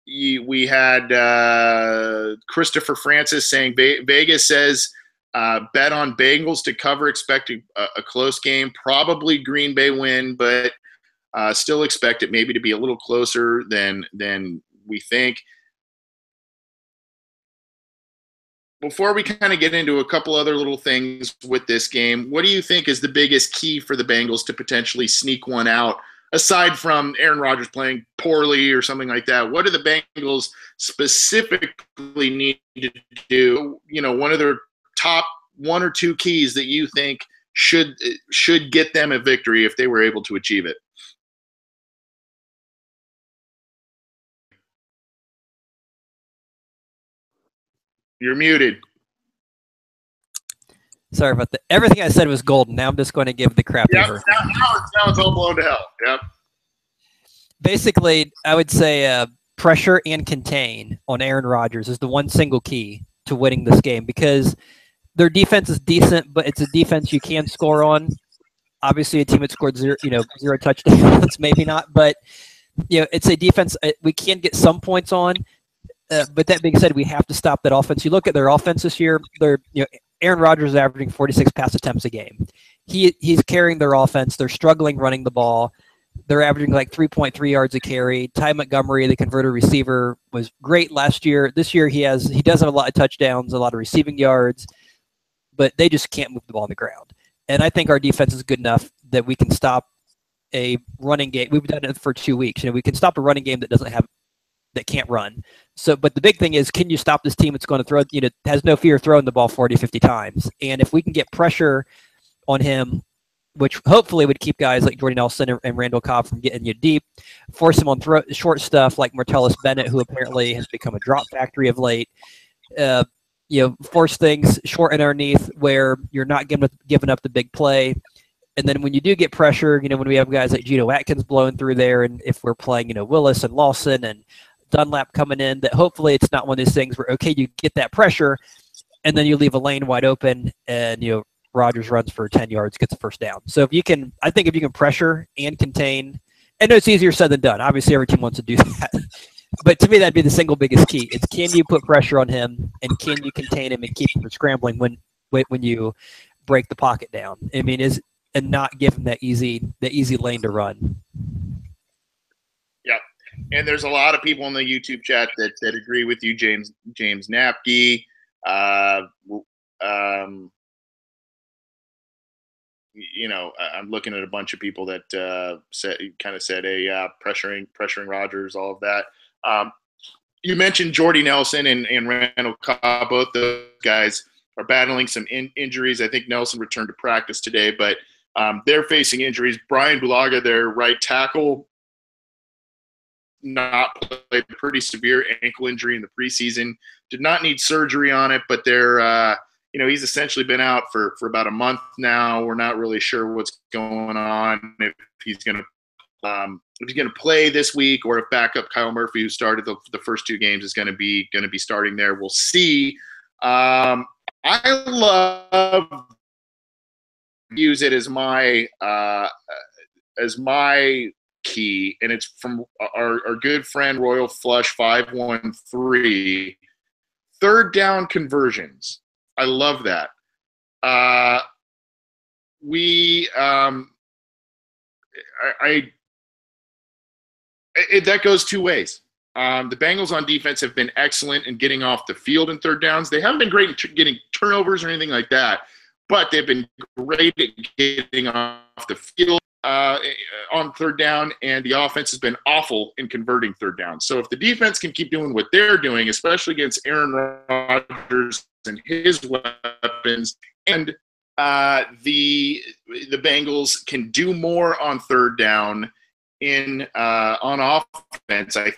We had Christopher Francis saying Vegas says bet on Bengals to cover, expecting a close game, probably Green Bay win, but still expect it maybe to be a little closer than we think. Before we kind of get into a couple other little things with this game, what do you think is the biggest key for the Bengals to potentially sneak one out? Aside from Aaron Rodgers playing poorly or something like that, what do the Bengals specifically need to do? One of their top 1 or 2 keys that you think should get them a victory if they were able to achieve it. You're muted. Sorry about that. Everything I said was golden. Now I'm just going to give the crappy version. Now it's all blown to hell. Yep. Basically, I would say pressure and contain on Aaron Rodgers is the one single key to winning this game, because their defense is decent, but it's a defense you can score on. Obviously, a team that scored zero touchdowns, maybe not, but it's a defense we can get some points on. But that being said, we have to stop that offense. You look at their offense this year; Aaron Rodgers is averaging 46 pass attempts a game. He's carrying their offense. They're struggling running the ball. They're averaging like 3.3 yards a carry. Ty Montgomery, the converted receiver, was great last year. This year he does have a lot of touchdowns, a lot of receiving yards, but they just can't move the ball on the ground. And I think our defense is good enough that we can stop a running game. We've done it for 2 weeks. We can stop a running game that can't run. So, but the big thing is, can you stop this team that's going to throw, has no fear of throwing the ball 40, 50 times? And if we can get pressure on him, which hopefully would keep guys like Jordy Nelson and Randall Cobb from getting you deep, force him on short stuff like Martellus Bennett, who apparently has become a drop factory of late. Force things short and underneath where you're not giving up the big play. And then when you do get pressure, when we have guys like Geno Atkins blowing through there, and if we're playing, Willis and Lawson and Dunlap coming in, that hopefully it's not one of those things where, okay, you get that pressure and then you leave a lane wide open and, Rodgers runs for 10 yards, gets a first down. So if you can pressure and contain, I know it's easier said than done. Obviously, every team wants to do that. But to me, that'd be the single biggest key. It's, can you put pressure on him, and can you contain him and keep him from scrambling when you break the pocket down? I mean, and not give him that easy lane to run. Yeah. And there's a lot of people in the YouTube chat that agree with you, James Napke. I'm looking at a bunch of people that said, hey, pressuring Rodgers, all of that. You mentioned Jordy Nelson and Randall Cobb. Both those guys are battling some injuries. I think Nelson returned to practice today, but they're facing injuries. Brian Bulaga, their right tackle, not played, pretty severe ankle injury in the preseason. Did not need surgery on it, but they're he's essentially been out for about a month now. We're not really sure what's going on, if he's going to play this week, or if backup Kyle Murphy, who started the first 2 games, is going to be starting there. We'll see. I love use it as my key, and it's from our good friend Royal Flush 513. Third down conversions. I love that. That goes 2 ways. The Bengals on defense have been excellent in getting off the field in third downs. They haven't been great in getting turnovers or anything like that, but they've been great at getting off the field on third down, and the offense has been awful in converting third down. So if the defense can keep doing what they're doing, especially against Aaron Rodgers and his weapons, and the Bengals can do more on third down on offense, I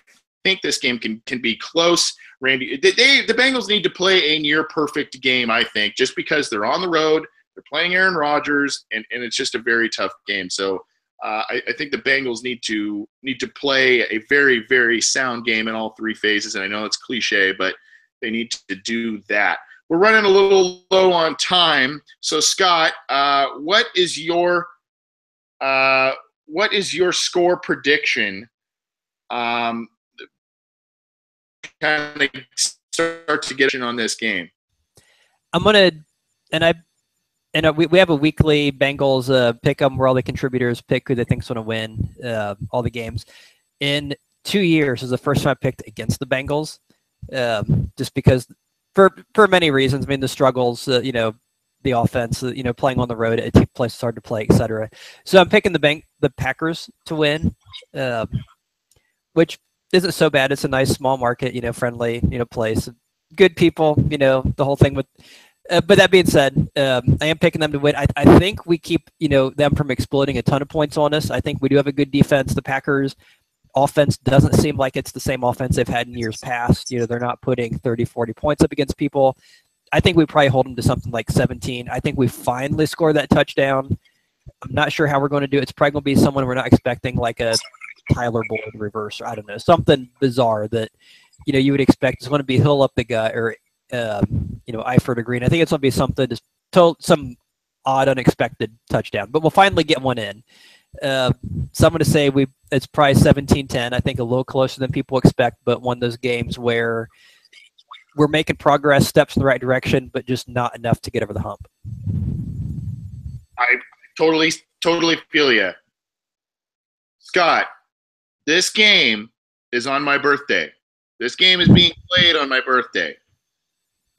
think this game can be close. Randy, the Bengals need to play a near perfect game, I think, just because they're on the road, they're playing Aaron Rodgers, and it's just a very tough game. So I think the Bengals need to play a very, very sound game in all 3 phases. And I know it's cliche, but they need to do that. We're running a little low on time. So Scott, what is your score prediction? Kind of start to get in on this game. I'm gonna, we have a weekly Bengals pick 'em where all the contributors pick who they think's gonna win all the games. In 2 years, is the first time I picked against the Bengals, just because for many reasons. I mean, the struggles, the offense, playing on the road, a place is hard to play, etc. So I'm picking the Packers to win, which isn't so bad. It's a nice small market, friendly, place, good people, the whole thing with. But that being said, I am picking them to win. I think we keep, them from exploding a ton of points on us. I think we do have a good defense. The Packers offense doesn't seem like it's the same offense they've had in years past. They're not putting 30, 40 points up against people. I think we probably hold them to something like 17. I think we finally score that touchdown. I'm not sure how we're going to do it. It's probably going to be someone we're not expecting, like a Tyler Boyd reverse, or I don't know, something bizarre that, you would expect is going to be Hill up the gut, or, Eifert to Green. I think it's going to be something, just some odd, unexpected touchdown. But we'll finally get one in. So I'm going to say it's probably 17-10. I think a little closer than people expect, but one of those games where we're making progress, steps in the right direction, but just not enough to get over the hump. I totally feel you. Scott, this game is on my birthday. This game is being played on my birthday.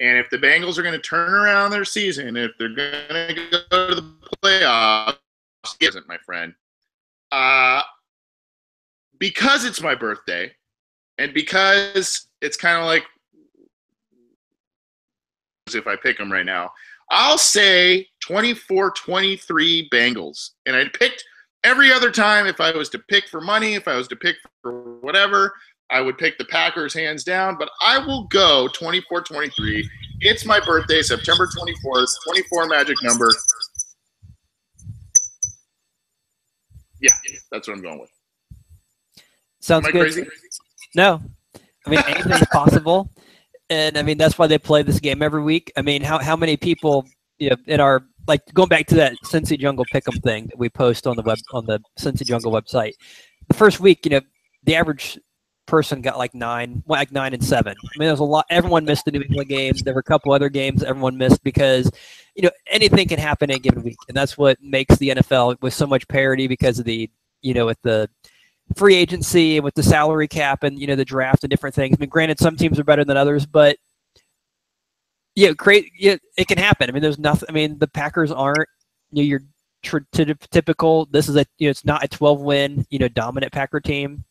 And if the Bengals are going to turn around their season, if they're going to go to the playoffs, it isn't, my friend. Because it's my birthday, and because it's kind of like, if I pick them right now, I'll say 24-23 Bengals. And I picked every other time, if I was to pick for money, if I was to pick for whatever, I would pick the Packers hands down. But I will go 24-23. It's my birthday, September 24th, 24 magic number. Yeah, that's what I'm going with. Sounds Am I good. crazy? No. I mean, anything's possible. And I mean, that's why they play this game every week. I mean, how many people, in our, like, going back to that Cincy Jungle Pick'em thing that we post on the Cincy Jungle website, the first week, the average person got like 9 and 7. I mean, there's a lot. Everyone missed the New England game. There were a couple other games everyone missed because, anything can happen in a given week, and that's what makes the NFL with so much parity because of the, with the free agency and with the salary cap and the draft and different things. I mean, granted, some teams are better than others, but it can happen. I mean, there's nothing. I mean, the Packers aren't your typical. This is it's not a 12-win dominant Packer team.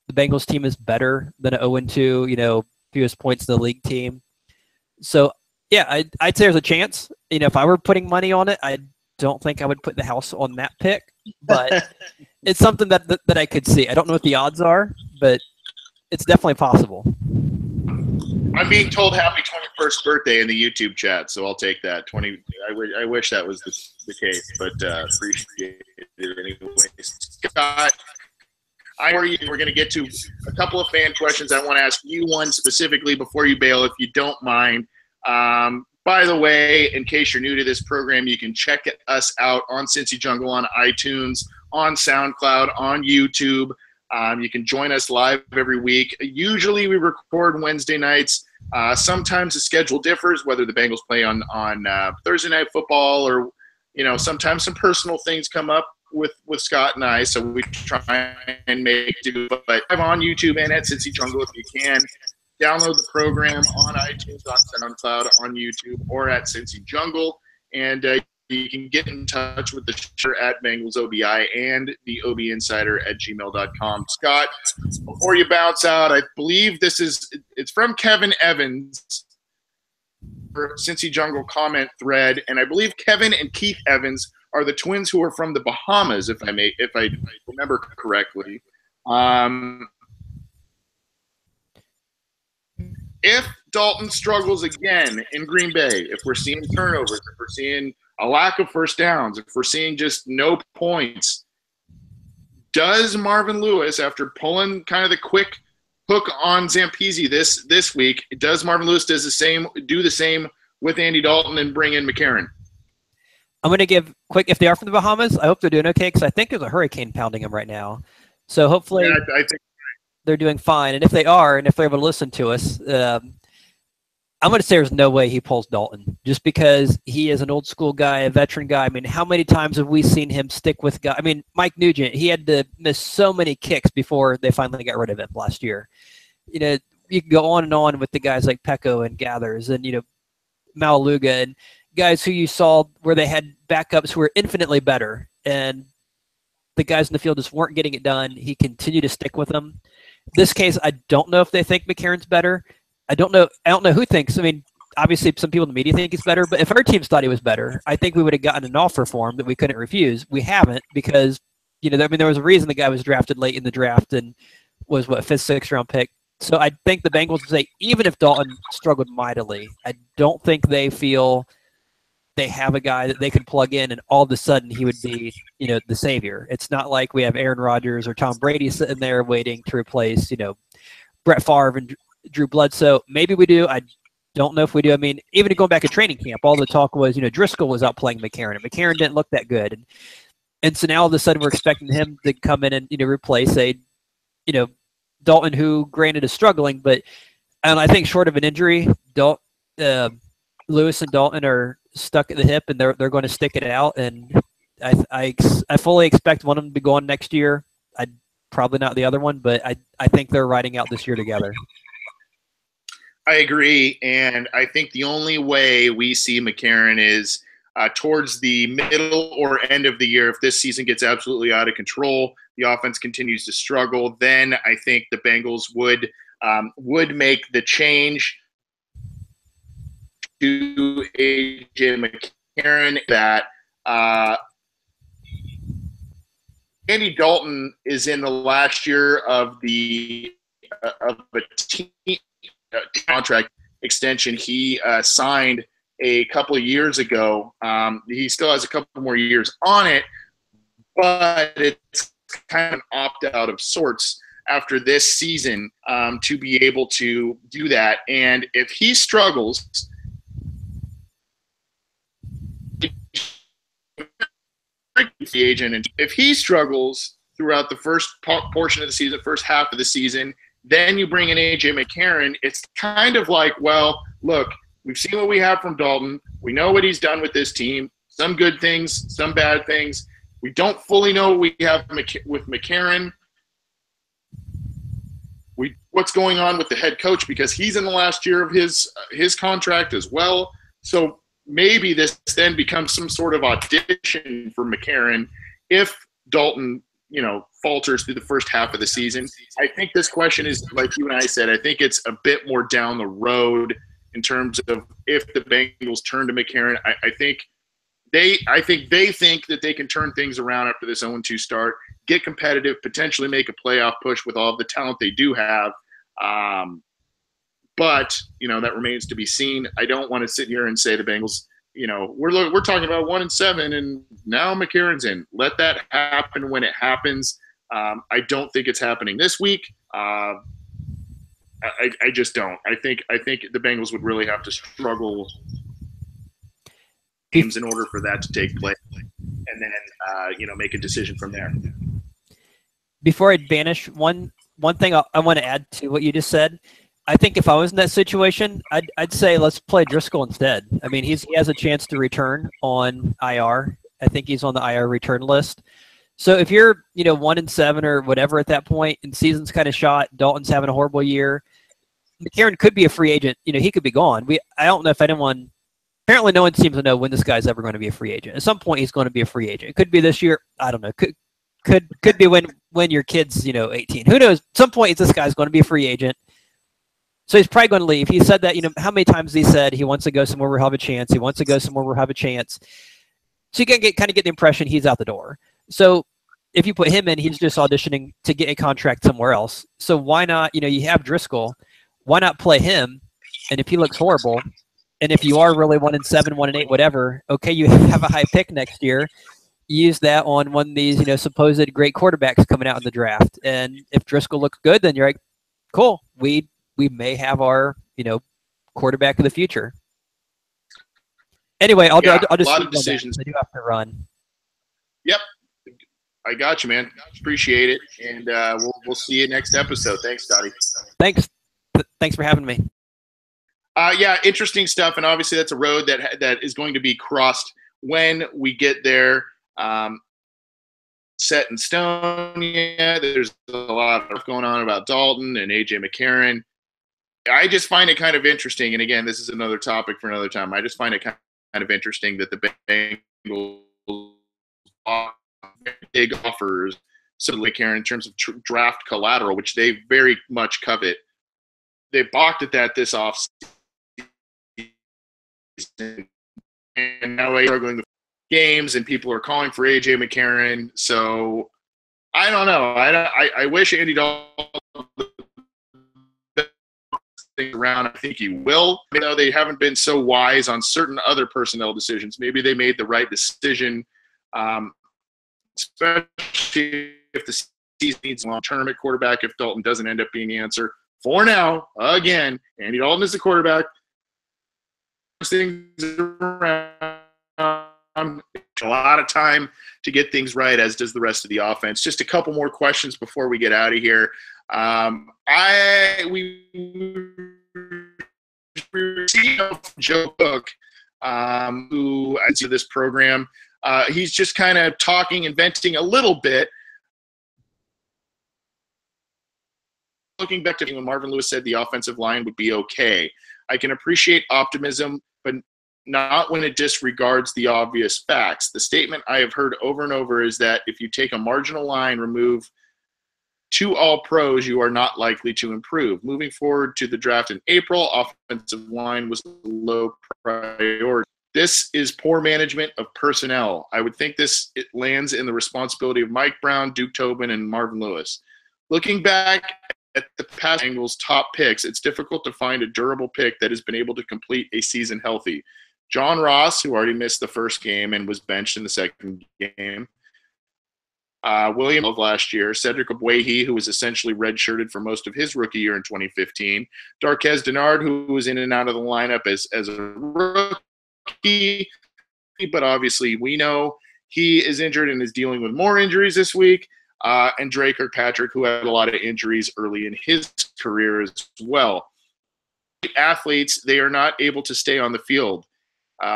The Bengals team is better than an 0-2 fewest points in the league team. So yeah, I'd say there's a chance. If I were putting money on it, I don't think I would put the house on that pick, but it's something that I could see. I don't know what the odds are, but it's definitely possible. I'm being told happy 21st birthday in the YouTube chat, so I'll take that. I wish that was the case, but appreciate it anyway. Scott, we're going to get to a couple of fan questions. I want to ask you one specifically before you bail, if you don't mind. By the way, in case you're new to this program, you can check us out on Cincy Jungle, on iTunes, on SoundCloud, on YouTube. You can join us live every week. Usually we record Wednesday nights. Sometimes the schedule differs, whether the Bengals play on Thursday Night Football or, sometimes some personal things come up with Scott and I, so we try and make do. But I'm on YouTube and at Cincy Jungle if you can. Download the program on iTunes, on SoundCloud, on YouTube, or at Cincy Jungle. And you can get in touch with the show at Bengals OBI and the OB Insider at gmail.com. Scott, before you bounce out, I believe it's from Kevin Evans for Cincy Jungle comment thread. And I believe Kevin and Keith Evans are the twins who are from the Bahamas, if I remember correctly. If Dalton struggles again in Green Bay, if we're seeing turnovers, if we're seeing a lack of first downs, if we're seeing just no points, does Marvin Lewis, after pulling kind of the quick hook on Zampese this week, does Marvin Lewis do the same with Andy Dalton and bring in McCarron? I'm going to give quick, if they are from the Bahamas, I hope they're doing okay because I think there's a hurricane pounding them right now. So hopefully I think they're doing fine. And if they are, and if they're able to listen to us, I'm going to say there's no way he pulls Dalton just because he is an old school guy, a veteran guy. I mean, how many times have we seen him stick with guys? I mean, Mike Nugent, he had to miss so many kicks before they finally got rid of him last year. You can go on and on with the guys like Pecco and Gathers and, Malaluga and guys who you saw where they had backups who were infinitely better. And the guys in the field just weren't getting it done. He continued to stick with them. This case, I don't know if they think McCarron's better. I don't know who thinks. I mean, obviously some people in the media think he's better, but if our teams thought he was better, I think we would have gotten an offer for him that we couldn't refuse. We haven't because, there was a reason the guy was drafted late in the draft and was, 5th, 6th round pick. So I think the Bengals would say, even if Dalton struggled mightily, I don't think they feel they have a guy that they can plug in and all of a sudden he would be, the savior. It's not like we have Aaron Rodgers or Tom Brady sitting there waiting to replace, Brett Favre and Drew Bledsoe. Maybe we do. I don't know if we do. I mean, even going back to training camp, all the talk was, Driscoll was out playing McCarron, and McCarron didn't look that good. And so now all of a sudden we're expecting him to come in and, replace Dalton, who granted is struggling, but I think short of an injury, Lewis and Dalton are stuck at the hip, and they're going to stick it out. And I fully expect one of them to be going next year. Probably not the other one, but I think they're riding out this year together. I agree, and I think the only way we see McCarron is towards the middle or end of the year. If this season gets absolutely out of control, the offense continues to struggle, then I think the Bengals would make the change to A.J. McCarron that Andy Dalton is in the last year of a team contract extension he signed a couple of years ago. He still has a couple more years on it, but it's kind of an opt-out of sorts after this season to be able to do that. And if he struggles – the agent, and if he struggles throughout the first portion of the season, first half of the season, then you bring in A.J. McCarron. It's kind of like, well, look, we've seen what we have from Dalton. We know what he's done with this team. Some good things, some bad things. We don't fully know what we have with McCarron. What's going on with the head coach, because he's in the last year of his contract as well. So maybe this then becomes some sort of audition for McCarron if Dalton, falters through the first half of the season. I think this question is, like you and I said, I think it's a bit more down the road in terms of if the Bengals turn to McCarron. I think they think that they can turn things around after this 0-2 start, get competitive, potentially make a playoff push with all of the talent they do have. But, that remains to be seen. I don't want to sit here and say the Bengals, we're talking about 1-7 and now McCarron's in. Let that happen when it happens. I don't think it's happening this week. I just don't. I think the Bengals would really have to struggle games in order for that to take place, and then make a decision from there. Before I vanish, one thing I want to add to what you just said. I think if I was in that situation, I'd say let's play Driscoll instead. I mean, he has a chance to return on IR. I think he's on the IR return list. So if you're 1-7 or whatever at that point, and season's kind of shot, Dalton's having a horrible year, McCarron could be a free agent. He could be gone. I don't know if anyone. Apparently, no one seems to know when this guy's ever going to be a free agent. At some point, he's going to be a free agent. It could be this year. I don't know. Could be when your kid's 18. Who knows? At some point, this guy's going to be a free agent. So he's probably going to leave. He said that, how many times he said he wants to go somewhere we'll have a chance. He wants to go somewhere we'll have a chance. So you can kind of get the impression he's out the door. So if you put him in, he's just auditioning to get a contract somewhere else. So why not, you have Driscoll. Why not play him? And if he looks horrible, and if you are really 1-7, 1-8, whatever, okay, you have a high pick next year. Use that on one of these, supposed great quarterbacks coming out in the draft. And if Driscoll looks good, then you're like, cool, we may have our, quarterback of the future. Anyway, I'll just a lot of decisions. I do have to run. Yep, I got you, man. Appreciate it, and we'll see you next episode. Thanks, Scotty. Thanks for having me. Interesting stuff, and obviously that's a road that is going to be crossed when we get there. Set in stone. Yeah, there's a lot of stuff going on about Dalton and A.J. McCarron. I just find it kind of interesting, and again, this is another topic for another time. I just find it kind of interesting that the Bengals offer big offers to McCarron in terms of draft collateral, which they very much covet. They balked at that this offseason, and now they're struggling with games, and people are calling for A.J. McCarron. So I don't know. I wish Andy Dalton things around. I think he will. You know, they haven't been so wise on certain other personnel decisions. Maybe they made the right decision, especially if the season needs a long tournament quarterback, if Dalton doesn't end up being the answer. For now, again, Andy Dalton is the quarterback. Things around. A lot of time to get things right, as does the rest of the offense. Just a couple more questions before we get out of here. We received Joe Cook, who I see this program. He's just kind of talking and venting a little bit. Looking back to when Marvin Lewis said the offensive line would be okay. I can appreciate optimism, but not when it disregards the obvious facts. The statement I have heard over and over is that if you take a marginal line, remove 2 All-Pros, you are not likely to improve. Moving forward to the draft in April, offensive line was a low priority. This is poor management of personnel. I would think it lands in the responsibility of Mike Brown, Duke Tobin, and Marvin Lewis. Looking back at the past Bengals' top picks, it's difficult to find a durable pick that has been able to complete a season healthy. John Ross, who already missed the first game and was benched in the second game. William of last year. Cedric Ogbuehi, who was essentially redshirted for most of his rookie year in 2015. Darquez Dennard, who was in and out of the lineup as a rookie. But obviously we know he is injured and is dealing with more injuries this week. And Dre Kirkpatrick, who had a lot of injuries early in his career as well. Athletes, they are not able to stay on the field.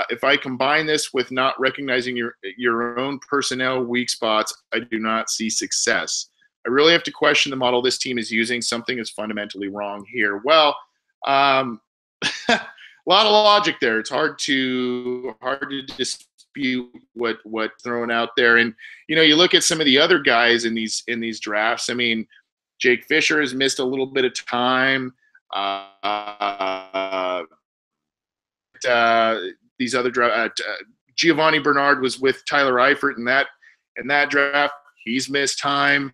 If I combine this with not recognizing your own personnel weak spots, I do not see success. I really have to question the model this team is using. Something is fundamentally wrong here. Well, a lot of logic there. It's hard to dispute what's thrown out there. And you know, you look at some of the other guys in these drafts. I mean, Jake Fisher has missed a little bit of time. These other Giovanni Bernard was with Tyler Eifert in that draft. He's missed time.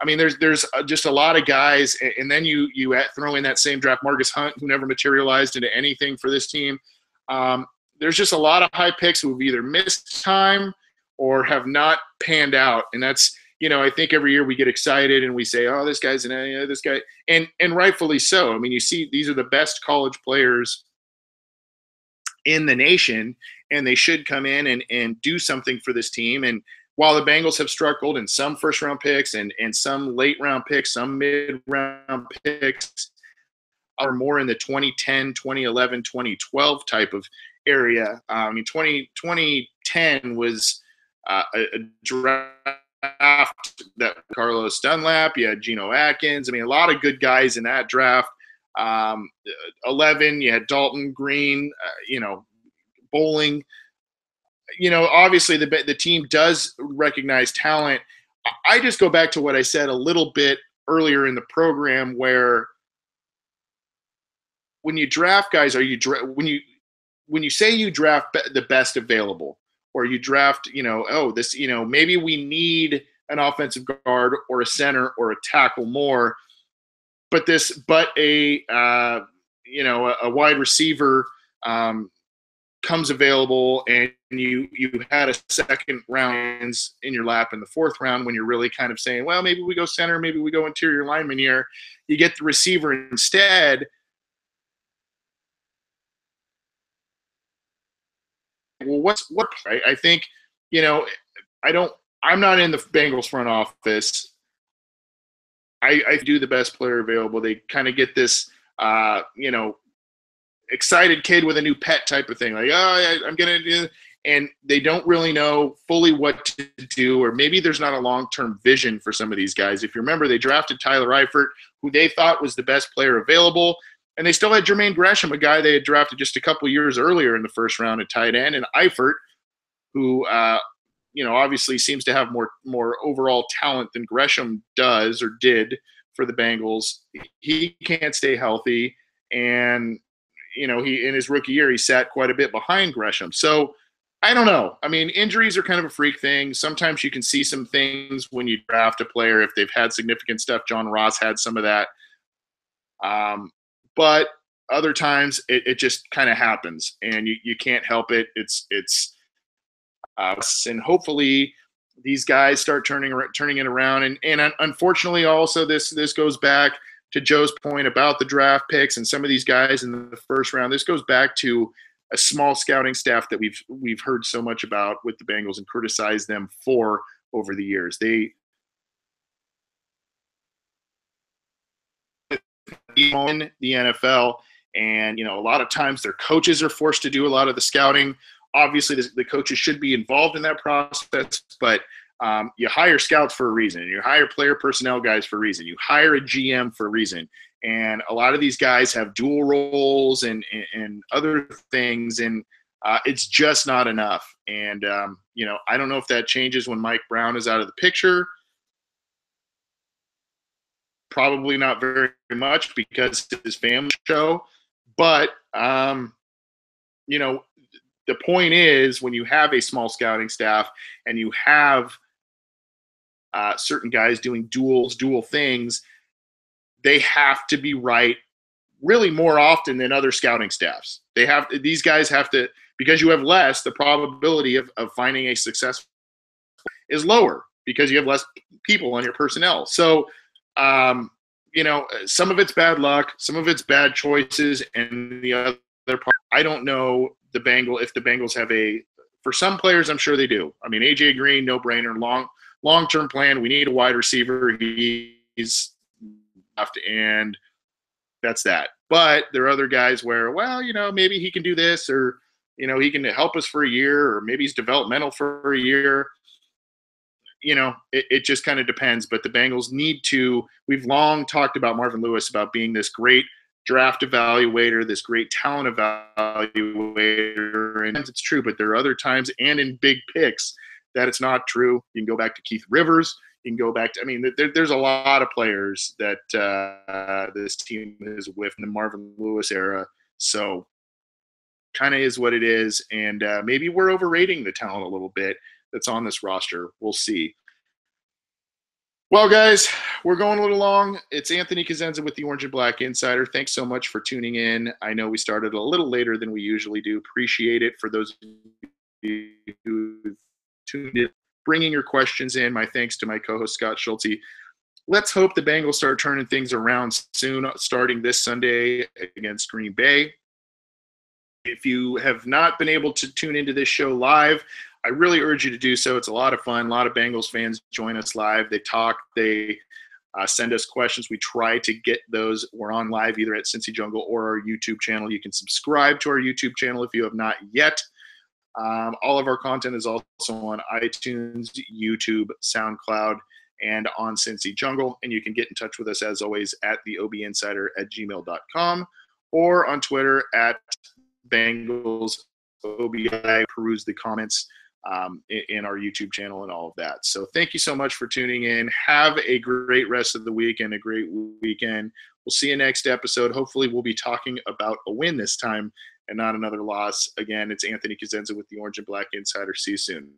I mean, there's just a lot of guys, and then you throw in that same draft Marcus Hunt, who never materialized into anything for this team. There's just a lot of high picks who have either missed time or have not panned out, and that's, you know, I think every year we get excited and we say, oh, this guy's this guy, and rightfully so. I mean, you see, these are the best college players in the nation, and they should come in and do something for this team. And while the Bengals have struggled in some first-round picks and some late-round picks, some mid-round picks are more in the 2010, 2011, 2012 type of area. I mean, 2010 was a draft that Carlos Dunlap, you had Geno Atkins. I mean, a lot of good guys in that draft. 11, you had Dalton, Green, Bowling. You know, obviously the team does recognize talent. I just go back to what I said a little bit earlier in the program, where when you draft guys, when you say you draft the best available, or you draft, maybe we need an offensive guard or a center or a tackle more, but a wide receiver comes available, and you had a second round in your lap in the fourth round, when you're really kind of saying, well, maybe we go center, maybe we go interior lineman here. You get the receiver instead. Well, I think, I'm not in the Bengals front office. I do the best player available. They kind of get this, excited kid with a new pet type of thing. Like, oh, I'm going to do, and they don't really know fully what to do, or maybe there's not a long-term vision for some of these guys. If you remember, they drafted Tyler Eifert, who they thought was the best player available, and they still had Jermaine Gresham, a guy they had drafted just a couple years earlier in the first round at tight end, and Eifert, who, obviously seems to have more overall talent than Gresham does or did for the Bengals. He can't stay healthy, and he, in his rookie year, he sat quite a bit behind Gresham. So I don't know. I mean, injuries are kind of a freak thing. Sometimes you can see some things when you draft a player if they've had significant stuff. John Ross had some of that. but other times it just kind of happens, and you can't help it. And hopefully these guys start turning it around. And unfortunately, also this goes back to Joe's point about the draft picks and some of these guys in the first round. This goes back to a small scouting staff that we've heard so much about with the Bengals and criticized them for over the years. They in the NFL, and a lot of times their coaches are forced to do a lot of the scouting. Obviously, the coaches should be involved in that process, but you hire scouts for a reason, and you hire player personnel guys for a reason. You hire a GM for a reason, and a lot of these guys have dual roles and other things, and it's just not enough. And I don't know if that changes when Mike Brown is out of the picture. Probably not very much because it's his family show, but the point is, when you have a small scouting staff and you have certain guys doing dual things, they have to be right really more often than other scouting staffs. These guys have to, because you have less, the probability of finding a success is lower because you have less people on your personnel. So, some of it's bad luck, some of it's bad choices, and the other part, I don't know if the Bengals have for some players, I'm sure they do. I mean, AJ Green, no brainer, long-term plan. We need a wide receiver. He's left, and that's that. But there are other guys where, maybe he can do this, or, he can help us for a year, or maybe he's developmental for a year. It just kind of depends. But the Bengals need to – we've long talked about Marvin Lewis about being this great draft evaluator, this great talent evaluator, and it's true, but there are other times and in big picks that it's not true. You can go back to Keith Rivers. You can go back to there's a lot of players that this team is with in the Marvin Lewis era. So kind of is what it is, and maybe we're overrating the talent a little bit that's on this roster. We'll see. Well, guys, we're going a little long. It's Anthony Cosenza with the Orange and Black Insider. Thanks so much for tuning in. I know we started a little later than we usually do. Appreciate it for those of you who tuned in, bringing your questions in. My thanks to my co-host, Scott Schulte. Let's hope the Bengals start turning things around soon, starting this Sunday against Green Bay. If you have not been able to tune into this show live, I really urge you to do so. It's a lot of fun. A lot of Bengals fans join us live. They talk. They send us questions. We try to get those. We're on live either at Cincy Jungle or our YouTube channel. You can subscribe to our YouTube channel if you have not yet. All of our content is also on iTunes, YouTube, SoundCloud, and on Cincy Jungle. And you can get in touch with us, as always, at theobinsider@gmail.com or on Twitter at BengalsOBI. Peruse the comments in our YouTube channel and all of that. So thank you so much for tuning in. Have a great rest of the week and a great weekend. We'll see you next episode. Hopefully we'll be talking about a win this time and not another loss. Again, it's Anthony Cosenza with the Orange and Black Insider. See you soon.